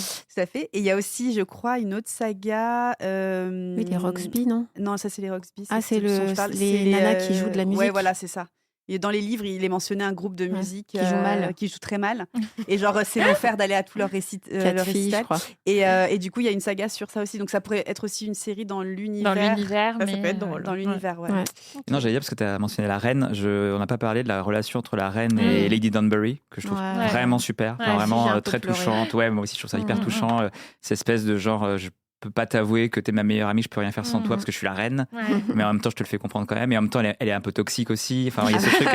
à fait. Et il y a aussi, je crois, une autre saga. Oui, les Roxby, non? Non, ça c'est les Roxby. Ah, c'est ceux dont le- je parle. les C'est nanas qui jouent de la Ouais, musique. voilà, c'est ça. Et dans les livres, il est mentionné un groupe de Ouais, musique qui joue mal. qui joue très mal. Et genre, c'est l'enfer d'aller à tous leurs Quatre leur filles, je récital. crois. Et du coup, il y a une saga sur ça aussi. Donc, ça pourrait être aussi une série dans l'univers. dans l'univers. Ça mais, peut être drôle. Dans l'univers, ouais. Ouais. Non, j'allais dire parce que tu as mentionné la reine. On n'a pas parlé de la relation entre la reine et Lady Danbury, que je trouve Ouais. vraiment super, Ouais, enfin, si, j'ai vraiment un peu très pleuré. touchante. Ouais, moi aussi, je trouve ça hyper Mhm. touchant. Cette espèce de genre, je peux pas t'avouer que t'es ma meilleure amie, je peux rien faire sans Mhm. toi parce que je suis la reine. Ouais. Mais en même temps, je te le fais comprendre quand même. Et en même temps, elle est un peu toxique aussi. Enfin, il y a ce truc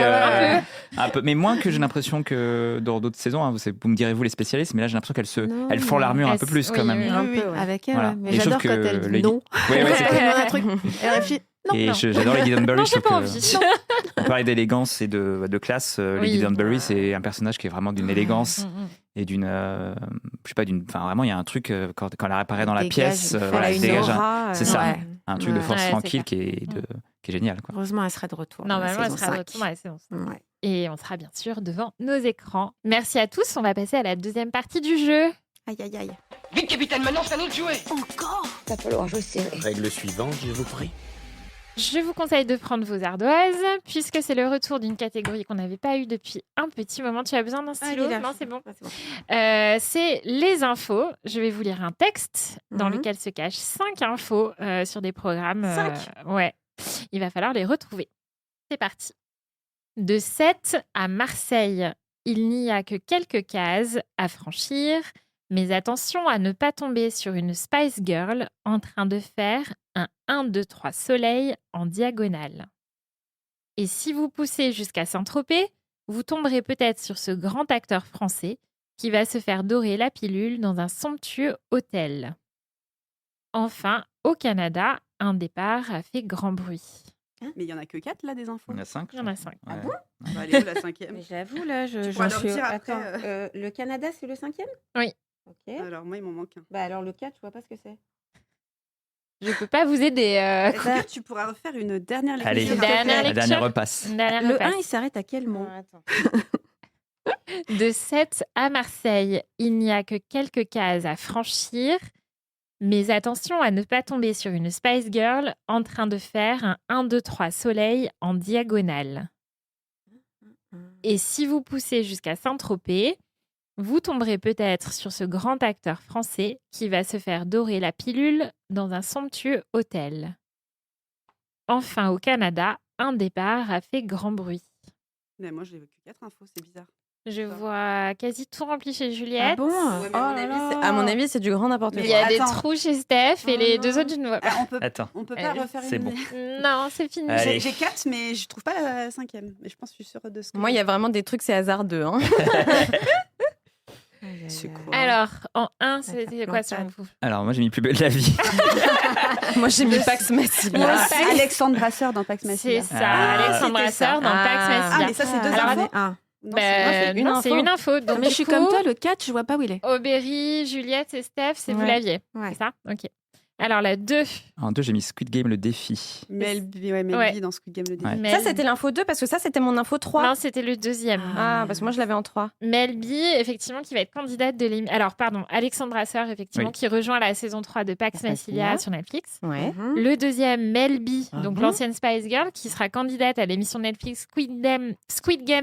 un peu, mais moins que j'ai l'impression que dans d'autres saisons. Hein, vous me direz vous les spécialistes, mais là j'ai l'impression Non, elles font l'armure un elles- peu plus oui, quand même. oui, Un oui, peu, oui. avec elle. Voilà. Ouais. Mais Et je j'adore trouve quand que elle dit Lady- non. Ouais, ouais, c'est Elle clair. demande un truc. Elle réfléchit. Non, Et non. j'adore Lady Danbury. Non, je j'ai trouve pas que- envie. On parlait d'élégance et de classe. Oui. Lady Danbury, c'est un personnage qui est vraiment d'une élégance Mhm. et d'une, je sais pas, enfin vraiment, il y a un truc quand elle apparaît dans la Dégage, pièce, elle a voilà, elle une dégage aura, c'est ça, Ouais. un truc de Ouais. force Ouais, c'est tranquille clair. qui est génial, quoi. Heureusement, elle sera de retour. dans la Normalement, elle saison sera de 5. retour dans la saison 5. Ouais. Et on sera bien sûr devant nos écrans. Merci à tous. On va passer à la deuxième partie du jeu. Aïe, aïe, aïe. Vite, capitaine, maintenant c'est à nous de jouer. Va falloir jouer serré. Règle suivante, je vous prie. Je vous conseille de prendre vos ardoises, puisque c'est le retour d'une catégorie qu'on n'avait pas eue depuis un petit moment. Tu as besoin d'un stylo? il est là. Non, c'est bon. Ah, c'est bon. C'est les infos. Je vais vous lire un texte dans lequel se cachent 5 infos sur des programmes. 5? Ouais. Il va falloir les retrouver. C'est parti. De Sète à Marseille, il n'y a que quelques cases à franchir, mais attention à ne pas tomber sur une Spice Girl en train de faire un 1, 2, 3 soleil en diagonale. Et si vous poussez jusqu'à Saint-Tropez, vous tomberez peut-être sur ce grand acteur français qui va se faire dorer la pilule dans un somptueux hôtel. Enfin, au Canada, un départ a fait grand bruit. Mais il y en a que 4 là des infos. Il y en a 5. Il y en a 5. Ah bon? Bah, elle est où la 5e? Mais j'avoue, là, Tu pourras leur dire après, Attends, le Canada, c'est le 5e? Oui. Ok. Alors moi il m'en manque un. Bah alors le 4, je vois pas ce que c'est. Je peux pas vous aider. Est-ce que tu pourras refaire une dernière lecture? Allez, Une dernière la lecture. dernière repasse. Une dernière Le repasse. 1, il s'arrête à quel mot? De Sète à Marseille, il n'y a que quelques cases à franchir, mais attention à ne pas tomber sur une Spice Girl en train de faire un 1, 2, 3 soleil en diagonale. Et si vous poussez jusqu'à Saint-Tropez, vous tomberez peut-être sur ce grand acteur français qui va se faire dorer la pilule dans un somptueux hôtel. Enfin, au Canada, un départ a fait grand bruit. Mais moi j'ai que 4 infos, c'est bizarre. Je vois quasi tout rempli chez Juliette. Ah bon? Ouais, mais À mon avis, c'est du grand n'importe Il quoi. y a des Attends. trous chez Steph et Oh les non. 2 autres, je ne vois pas. Attends. On peut pas Allez, refaire c'est une. bon. Non, c'est fini. Allez. J'ai 4 mais je trouve pas la 5e. Mais je pense que je suis sûre de ce que. Moi, il y a vraiment des trucs, c'est hasardeux. Hein. C'est quoi? Alors, en 1, c'était quoi ça selon vous? Alors, moi, j'ai mis plus belle la vie. Moi, j'ai mis Pax Massilia. Moi, Ah, Alexandre Brasseur dans Pax C'est Massilia. ça, Ah, Alexandre c'était ça. Brasseur dans Pax Ah. Massilia. Ah, mais ça, c'est 2 Alors, infos. Ah. Non, Ben, une non, info. c'est une info. Donc, Mais je suis du comme coup, toi, le 4, je vois pas où il est. Aubery, Juliette et Steph, c'est vous Ouais. l'aviez. Ouais. C'est ça? Ok. Alors, la 2. En 2, j'ai mis Squid Game, le défi. Melby Ouais. dans Squid Game le Ouais. défi. Ça, c'était l'info 2 parce que ça, c'était mon info 3. Non, c'était le 2e. Ah, parce que moi, je l'avais en 3. Melby, effectivement, qui va être candidate de l'émission. Alors, pardon, Alexandre Brasseur, effectivement, Oui. qui rejoint la saison 3 de Pax Massilia sur Netflix. Ouais. Mhm. Le 2e, Melby, Ah donc bon l'ancienne Spice Girl, qui sera candidate à l'émission Netflix Squid Game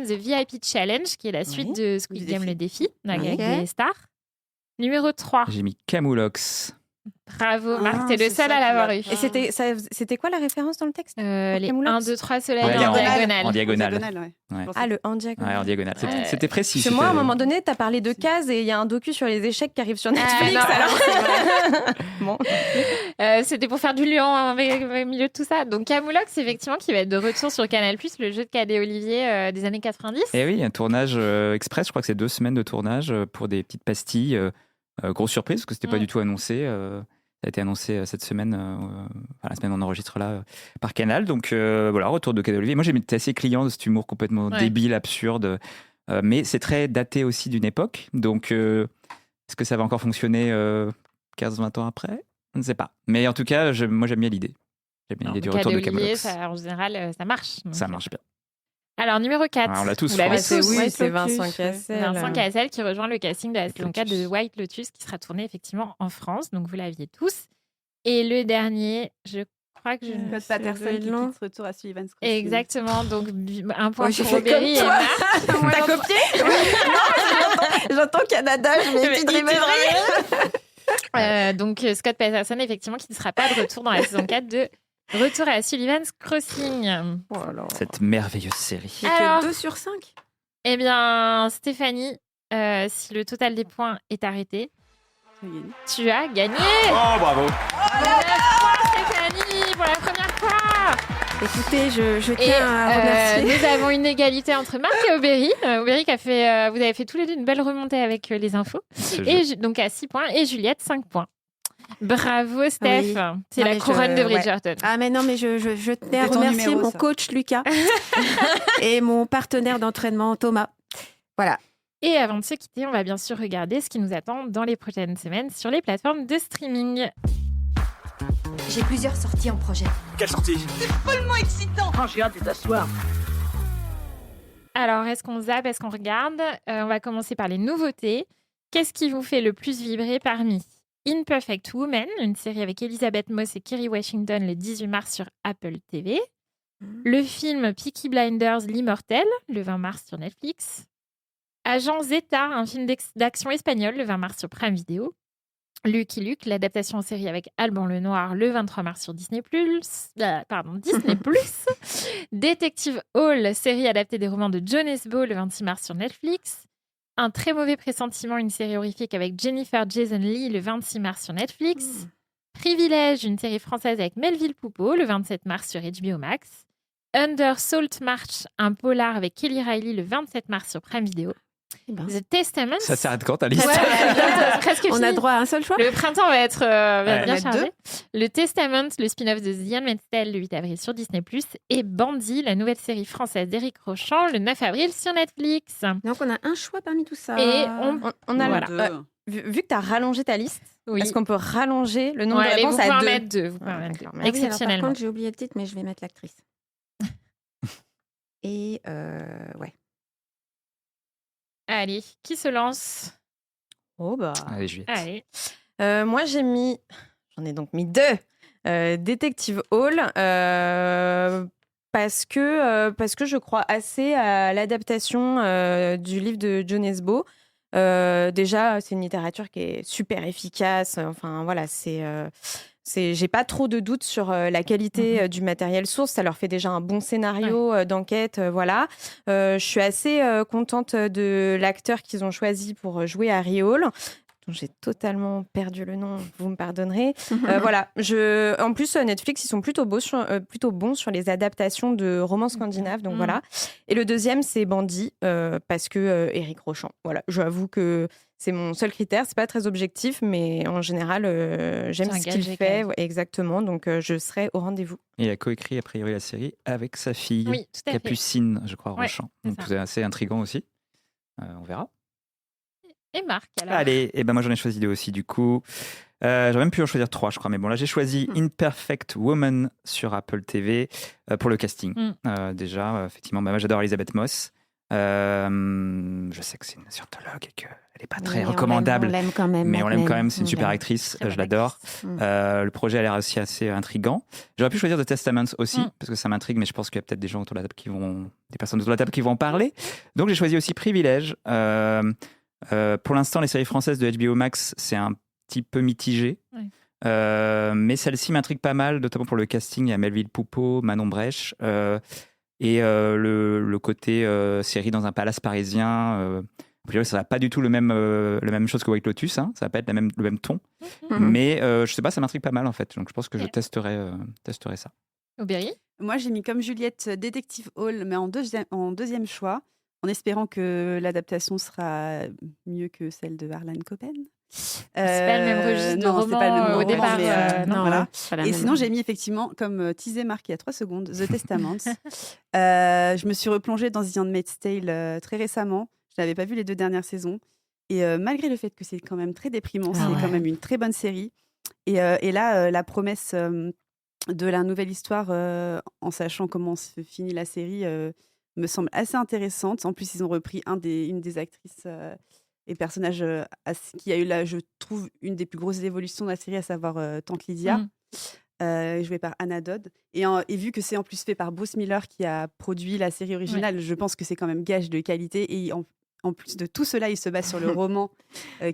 The VIP Challenge, qui est la suite de Squid Du Game défi. Le Défi, avec Ok. des stars. Numéro 3. J'ai mis Camoulox. Bravo, Marc, Ah, t'es le c'est seul ça à qui l'avoir l'a eu. pas. Et c'était quoi la référence dans le texte Les Camoulox 1, 2, 3 soleils Ouais, en diagonale. En diagonale. Ouais. Ouais. Je pensais- Ah, le en diagonale. Ouais, en diagonale. C'était- Ouais. C'était précis. Parce que moi, à un c'était- moment donné, t'as parlé de cases et il y a un docu sur les échecs qui arrive sur Ah, Netflix. non, alors... c'est vrai. Bon. C'était pour faire du lion au milieu de tout ça. Donc Camoulox, effectivement, qui va être de retour sur Canal+, le jeu de Cadet Olivier des années 90. Et oui, un tournage express, je crois que c'est 2 semaines de tournage pour des petites pastilles. Grosse surprise, parce que c'était pas Mm. du tout annoncé. Ça a été annoncé cette semaine, enfin, la semaine où on enregistre là, par Canal. Donc voilà, retour de Cadet Olivier. Moi, j'étais assez client de cet humour complètement Ouais. débile, absurde. Mais c'est très daté aussi d'une époque. Donc, est-ce que ça va encore fonctionner 15-20 ans après? Je ne sais pas. Mais en tout cas, moi, j'aime bien l'idée. J'aime bien l'idée du retour de Cadet Olivier, Camoulox. ça, en général, ça marche. Donc, Ça marche bien. Alors, numéro 4. Ah, on l'a tous, Vous l'avez je crois. tous. oui, White c'est Lotus, Vincent Cassel. Vincent Cassel qui rejoint le casting de la White saison 4 de Lotus. White Lotus qui sera tourné effectivement en France. Donc, vous l'aviez tous. Et le dernier, je crois que je ne Scott sais Patterson qui pas. quitte Retour à Sullivan's Crossing. Exactement. Donc, un point Ouais, j'ai pour fait Aubery et comme toi. Marc. T'as copié J'entends Canada, je mets Mais petite il rêverie. Donc, Scott Patterson, effectivement, qui ne sera pas de retour dans la saison 4 de Retour à Sullivan's Crossing. Cette merveilleuse série. J'ai Alors- que 2 sur 5. Eh bien, Stéphanie, si le total des points est arrêté, tu as gagné. Oh, bravo! 9 points, Stéphanie, pour la première fois. Écoutez, je Et tiens à remercier. nous avons une égalité entre Marc et Aubery. Aubery qui a fait, vous avez fait tous les deux une belle remontée avec les infos. Ce jeu. Et donc à 6 points. Et Juliette, 5 points. Bravo, Steph. Oui. C'est Non, la mais couronne je- de Bridgerton. Ah mais non, mais je tenais à C'est ton remercier numéro, mon ça. coach Lucas et mon partenaire d'entraînement Thomas. Voilà. Et avant de se quitter, on va bien sûr regarder ce qui nous attend dans les prochaines semaines sur les plateformes de streaming. J'ai plusieurs sorties en projet. Quelle sortie? Alors, est-ce qu'on zappe, est-ce qu'on regarde On va commencer par les nouveautés. Qu'est-ce qui vous fait le plus vibrer parmi Imperfect Woman, une série avec Elisabeth Moss et Kerry Washington le 18 mars sur Apple TV. Le film Peaky Blinders, l'immortel, le 20 mars sur Netflix. Agent Zeta, un film d'action espagnol, le 20 mars sur Prime Video. Lucky Luke, l'adaptation en série avec Alban Lenoir, le 23 mars sur Disney+. Disney+. Detective Hall, série adaptée des romans de John Esbo, le 26 mars sur Netflix. Un très mauvais pressentiment, une série horrifique avec Jennifer Jason Leigh, le 26 mars sur Netflix. Privilège, une série française avec Melville Poupeau, le 27 mars sur HBO Max. Under Salt March, un polar avec Kelly Riley, le 27 mars sur Prime Video. The Testament. Ça s'arrête quand ta liste? Presque On fini. a droit à un seul choix. Le printemps va être bien chargé. 2. Le Testament, le spin-off de The Handmaid's Tale, le 8 avril sur Disney+. Et Bandit, la nouvelle série française d'Éric Rochant, le 9 avril sur Netflix. Donc, on a un choix parmi tout ça. Et On a Voilà. vu que tu as rallongé ta liste, Oui. est-ce qu'on peut rallonger le nombre de Allez, vous réponses pouvez à en 2? mettre 2. Vous pouvez en mettre D'accord, deux. merci. Exceptionnellement. Par contre, j'ai oublié le titre, mais je vais mettre l'actrice. Et ouais. Allez, qui se lance? Oh bah. Allez, Juliette. Allez. Moi, j'en ai donc mis 2. Détective Hall, parce que je crois assez à l'adaptation du livre de John Esbo. Déjà, c'est une littérature qui est super efficace. Enfin, voilà, j'ai pas trop de doutes sur la qualité du matériel source. Ça leur fait déjà un bon scénario d'enquête. Voilà. Je suis assez contente de l'acteur qu'ils ont choisi pour jouer Harry Hall. Dont j'ai totalement perdu le nom, vous me pardonnerez. Voilà. En plus, Netflix, ils sont plutôt bons sur les adaptations de romans scandinaves. Donc voilà. Et le deuxième, c'est Bandit, parce que Éric Rochant. Voilà. J'avoue que c'est mon seul critère. C'est pas très objectif, mais en général, j'aime ce qu'il fait. Ouais, exactement. Donc je serai au rendez-vous. Et il a coécrit a priori la série avec sa fille, Oui, tout à fait. Capucine, je crois, Ouais, Rochant. c'est Donc ça. c'est assez intriguant aussi. On verra. Et Marc, alors. Allez, et ben moi j'en ai choisi 2 aussi du coup. J'aurais même pu en choisir 3, je crois, mais bon là j'ai choisi Imperfect Woman sur Apple TV pour le casting. Déjà, effectivement, moi j'adore Elisabeth Moss. Je sais que c'est une scientologue et qu'elle n'est pas très recommandable. On l'aime quand même. Mais on l'aime quand même, c'est une On super l'aime. actrice, Très je bonne l'adore. actrice. Le projet a l'air aussi assez intriguant. J'aurais pu choisir The Testament aussi, parce que ça m'intrigue, mais je pense qu'il y a peut-être des gens autour de la table des personnes autour de la table qui vont en parler. Donc j'ai choisi aussi Privilège. Pour l'instant, les séries françaises de HBO Max, c'est un petit peu mitigé. Oui. Mais celle-ci m'intrigue pas mal, notamment pour le casting. Il y a Melville Poupeau, Manon Brèche. Et le côté série dans un palace parisien. A priori, ça va pas du tout la même chose que White Lotus. Hein. Ça va pas être le même ton. Mais je sais pas, ça m'intrigue pas mal en fait. Donc je pense que je testerai ça. Aubéry. Moi, j'ai mis comme Juliette Détective Hall, mais en deuxième choix, en espérant que l'adaptation sera mieux que celle de Harlan Coben. C'est pas le même registre de non, c'est roman pas le même au roman, départ. mais, Non, voilà. c'est pas la Et même. sinon, j'ai mis effectivement, comme teasé Marc il y a 3 secondes, The Testament. Je me suis replongée dans The Handmaid's Tale très récemment. Je n'avais pas vu les 2 dernières saisons. Et malgré le fait que c'est quand même très déprimant, c'est quand même une très bonne série. Et là, la promesse de la nouvelle histoire, en sachant comment se finit la série, me semble assez intéressante. En plus, ils ont repris une des actrices et personnages qui a eu, là, je trouve, une des plus grosses évolutions de la série, à savoir Tante Lydia, jouée par Anna Dodd. Et vu que c'est en plus fait par Bruce Miller qui a produit la série originale, je pense que c'est quand même gage de qualité. Et en plus de tout cela, il se base sur le roman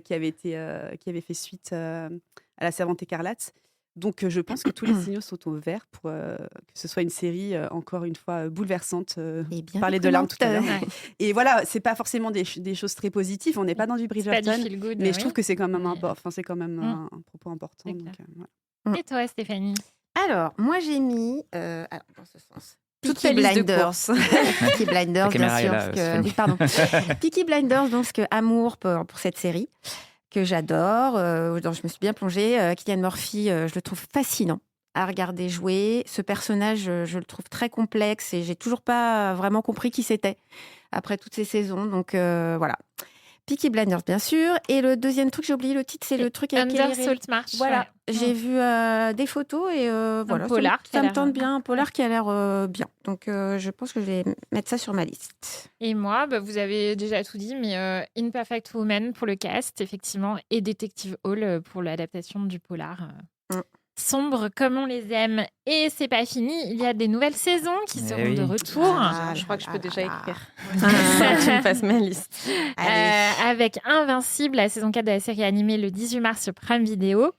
qui avait fait suite à La Servante écarlate. Donc, je pense que tous les signaux sont au vert pour que ce soit une série, encore une fois, bouleversante. bien Parler de larmes tout à l'heure. Ouais. Et voilà, c'est pas forcément des choses très positives. On n'est pas dans du C'est pas du Bridgerton. feel good, Mais je trouve que c'est quand même, Mais- c'est quand même un propos important. C'est Donc, clair. voilà. Et toi, Stéphanie? Alors, moi, j'ai mis. Alors, dans ce sens. Toute Peaky ta liste de Blinders. Peaky Blinders, La bien caméra est sûr. là, parce que, Stéphanie. oui, pardon. Peaky Blinders, donc, parce que amour pour cette série que j'adore, dont je me suis bien plongée. Cillian Murphy, je le trouve fascinant à regarder jouer. Ce personnage, je le trouve très complexe et j'ai toujours pas vraiment compris qui c'était après toutes ces saisons. Donc voilà. Peaky Blinders, bien sûr. Et le deuxième truc, j'ai oublié le titre, c'est le truc avec Under Kelly Salt March. Voilà, ouais. j'ai vu des photos et voilà, polar qui a ça me l'air- tente bien, un polar qui a l'air bien. Donc je pense que je vais mettre ça sur ma liste. Et moi, vous avez déjà tout dit, mais Imperfect Woman pour le cast, effectivement, et Detective Hall pour l'adaptation du polar. Sombre comme on les aime. Et c'est pas fini, il y a des nouvelles saisons qui seront oui. de retour. Je crois que je peux déjà écrire. Ah. Tu me passes ma liste. Avec Invincible, la saison 4 de la série animée le 18 mars sur Prime Video.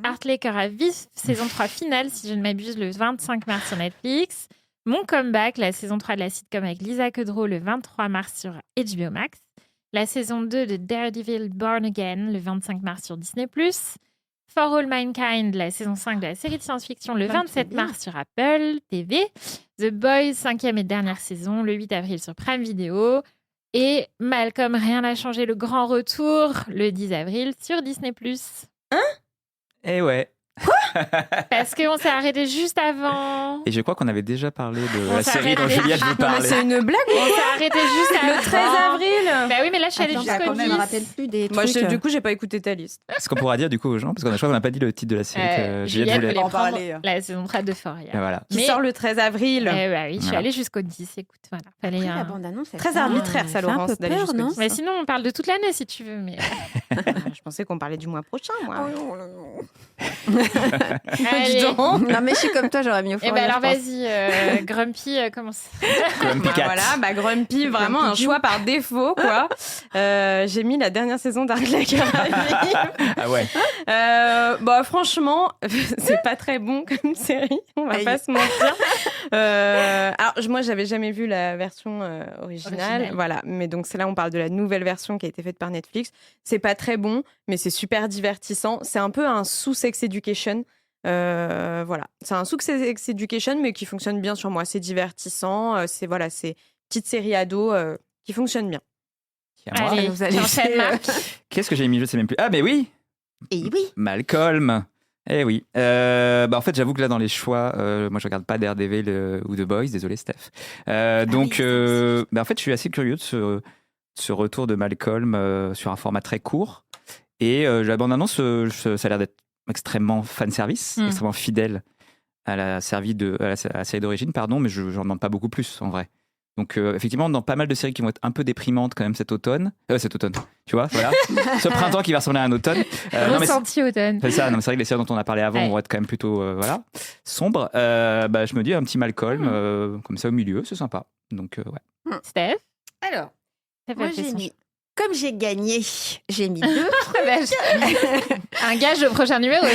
Hartley Cœur à vif, saison 3 finale, si je ne m'abuse, le 25 mars sur Netflix. Mon Comeback, la saison 3 de la sitcom avec Lisa Kudrow le 23 mars sur HBO Max. La saison 2 de Daredevil Born Again le 25 mars sur Disney+. For All Mankind, la saison 5 de la série de science-fiction le 27 mars sur Apple TV. The Boys, 5e et dernière saison, le 8 avril sur Prime Video. Et Malcolm, rien n'a changé, le grand retour, le 10 avril sur Disney+. Et ouais. Parce qu'on s'est arrêté juste avant. Et je crois qu'on avait déjà parlé de On la s'est série dont arrêté. Juliette vous Non, mais parlait. c'est une blague On s'est arrêté juste avant. Le 13 avril. Bah oui, mais là, je suis allée Attends, jusqu'au quand même, 10. je me rappelle plus des Moi, trucs. du coup, j'ai pas écouté ta liste. Ce qu'on pourra dire du coup aux gens, parce qu'on n'a pas dit le titre de la série que Juliette voulait. voulait en prendre parler. la saison 3 d'Euphoria. Et voilà. Qui Mais- sort le 13 avril. Eh bah oui, je suis Voilà. allée jusqu'au 10. Écoute, voilà. Fallait Après, un- la bande-annonce, elle Très fait arbitraire, ça, un peu Laurence, d'aller peur, jusqu'au non 10. Mais sinon, on parle de toute l'année si tu veux. Mais... Je pensais qu'on parlait du mois prochain, moi. Allez. Non, mais je suis comme toi, j'aurais mis au Eh fond. ben alors vas-y, Grumpy, commence. Grumpy Cat. Voilà, Grumpy, vraiment un choix par défaut, quoi. J'ai mis la dernière saison d'Arc la Caraïbe. Ah ouais. Franchement, c'est pas très bon comme série, on va pas se mentir. Alors, moi, j'avais jamais vu la version originale, voilà. Mais donc, c'est là, on parle de la nouvelle version qui a été faite par Netflix. C'est pas très bon, mais c'est super divertissant. C'est un peu un sous-Sex Education. Voilà, c'est un Sex Education, mais qui fonctionne bien sur moi. C'est divertissant. C'est petite série ado qui fonctionne bien. Et à moi. Allez, vous allez j'enchaîne, faire- Marc. Qu'est-ce que j'ai mis? Je sais même plus. Ah, mais oui! Et oui. Malcolm. Eh oui. En fait, j'avoue que là, dans les choix, moi, je regarde pas Daredevil ou The Boys. Désolé, Steph. Donc, en fait, je suis assez curieux de ce retour de Malcolm sur un format très court. Et la bande-annonce, ça a l'air d'être extrêmement fan-service, extrêmement fidèle à la série d'origine, pardon, mais je n'en demande pas beaucoup plus, en vrai. Donc, effectivement, dans pas mal de séries qui vont être un peu déprimantes quand même cet automne, tu vois, voilà. Ce printemps qui va ressembler à un automne. Ressenti automne. C'est ça, non, mais c'est vrai que les séries dont on a parlé avant vont être quand même plutôt sombres. Je me dis un petit Malcolm, comme ça au milieu, c'est sympa. Donc, ouais. Steph, Alors, t'as moi, pas fait j'ai son mis. Comme j'ai gagné, j'ai mis 2. un gage au prochain numéro.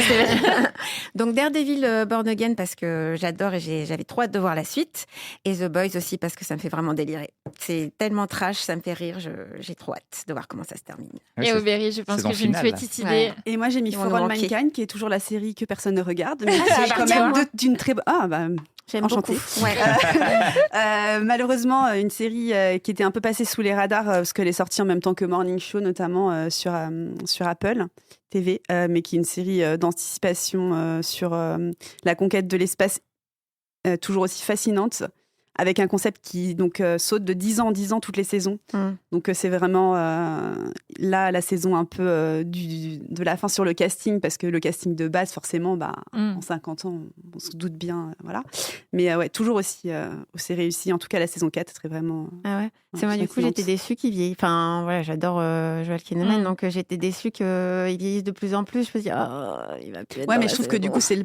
Donc Daredevil Born Again parce que j'adore et j'avais trop hâte de voir la suite. Et The Boys aussi parce que ça me fait vraiment délirer. C'est tellement trash, ça me fait rire. J'ai trop hâte de voir comment ça se termine. Ouais, Et c'est- Aubery, je pense saison que j'ai une finale. petite idée. Ouais. Et moi, j'ai mis Ils vont For nous All manquer. Mankind, qui est toujours la série que personne ne regarde, mais qui Ah, est quand tiens, même moi. d'une très bonne... Ah, bah... J'aime Enchantée. beaucoup. Ouais. Malheureusement, une série qui était un peu passée sous les radars parce qu'elle est sortie en même temps que Morning Show, notamment sur Apple TV, mais qui est une série d'anticipation sur la conquête de l'espace, toujours aussi fascinante, avec un concept qui donc saute de 10 ans en 10 ans toutes les saisons. Donc c'est vraiment là la saison un peu de la fin sur le casting, parce que le casting de base, forcément, en 50 ans, on se doute bien, voilà. Mais ouais, toujours aussi réussi. En tout cas, la saison 4 serait vraiment... Ah ouais. C'est moi, du coup, fascinante. j'étais déçue qu'il vieillisse. Enfin, voilà, j'adore Joel Kinnaman, donc j'étais déçue qu'il vieillisse de plus en plus. Je me dis, il va plus être Ouais, dans mais la je trouve que du saison. coup, c'est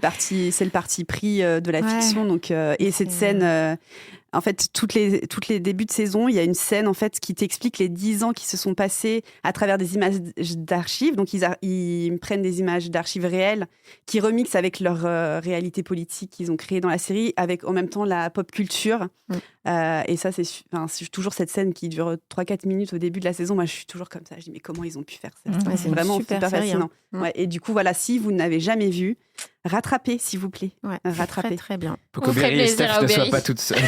le parti pris de la Ouais. fiction. Donc, et cette scène, en fait, toutes les débuts de saison, il y a une scène en fait qui t'explique les 10 ans qui se sont passés à travers des images d'archives. Donc, ils prennent des images d'archives réelles qui remixent avec leur réalité politique qu'ils ont créée dans la série, avec en même temps la pop culture. Et ça, c'est toujours cette scène qui dure 3-4 minutes au début de la saison. Moi, je suis toujours comme ça. Je dis, mais comment ils ont pu faire ça? Ouais, c'est une Vraiment super super série, fascinant. hein. Ouais, et du coup, voilà, si vous n'avez jamais vu, rattrapez, s'il vous plaît. Ouais, Rattrapez. très très bien. Faut On ferait qu'Aubery et plaisir Steph à ne soient Aubery. pas toutes seules.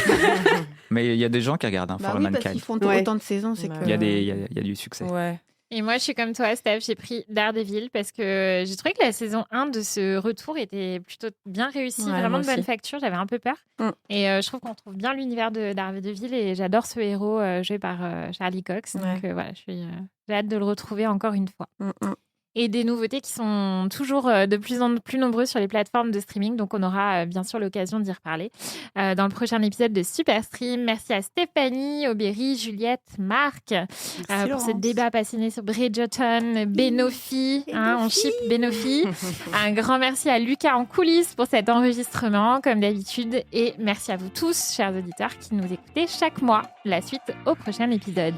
Mais il y a des gens qui regardent For All Oui, parce Mankind. qu'ils font Ouais. autant de saisons, c'est Bah, que... Il y a du succès. Ouais. Et moi, je suis comme toi, Steph, j'ai pris Daredevil parce que j'ai trouvé que la saison 1 de ce retour était plutôt bien réussie, vraiment de bonne facture. J'avais un peu peur. Et je trouve qu'on trouve bien l'univers de Daredevil et j'adore ce héros joué par Charlie Cox. Donc voilà, j'ai hâte de le retrouver encore une fois. Et des nouveautés qui sont toujours de plus en plus nombreuses sur les plateformes de streaming. Donc, on aura bien sûr l'occasion d'y reparler dans le prochain épisode de Superstream. Merci à Stéphanie, Aubéry, Juliette, Marc pour ce débat passionné sur Bridgerton, Benofi. On ship Benofi. Un grand merci à Lucas en coulisses pour cet enregistrement, comme d'habitude. Et merci à vous tous, chers auditeurs, qui nous écoutez chaque mois. La suite au prochain épisode.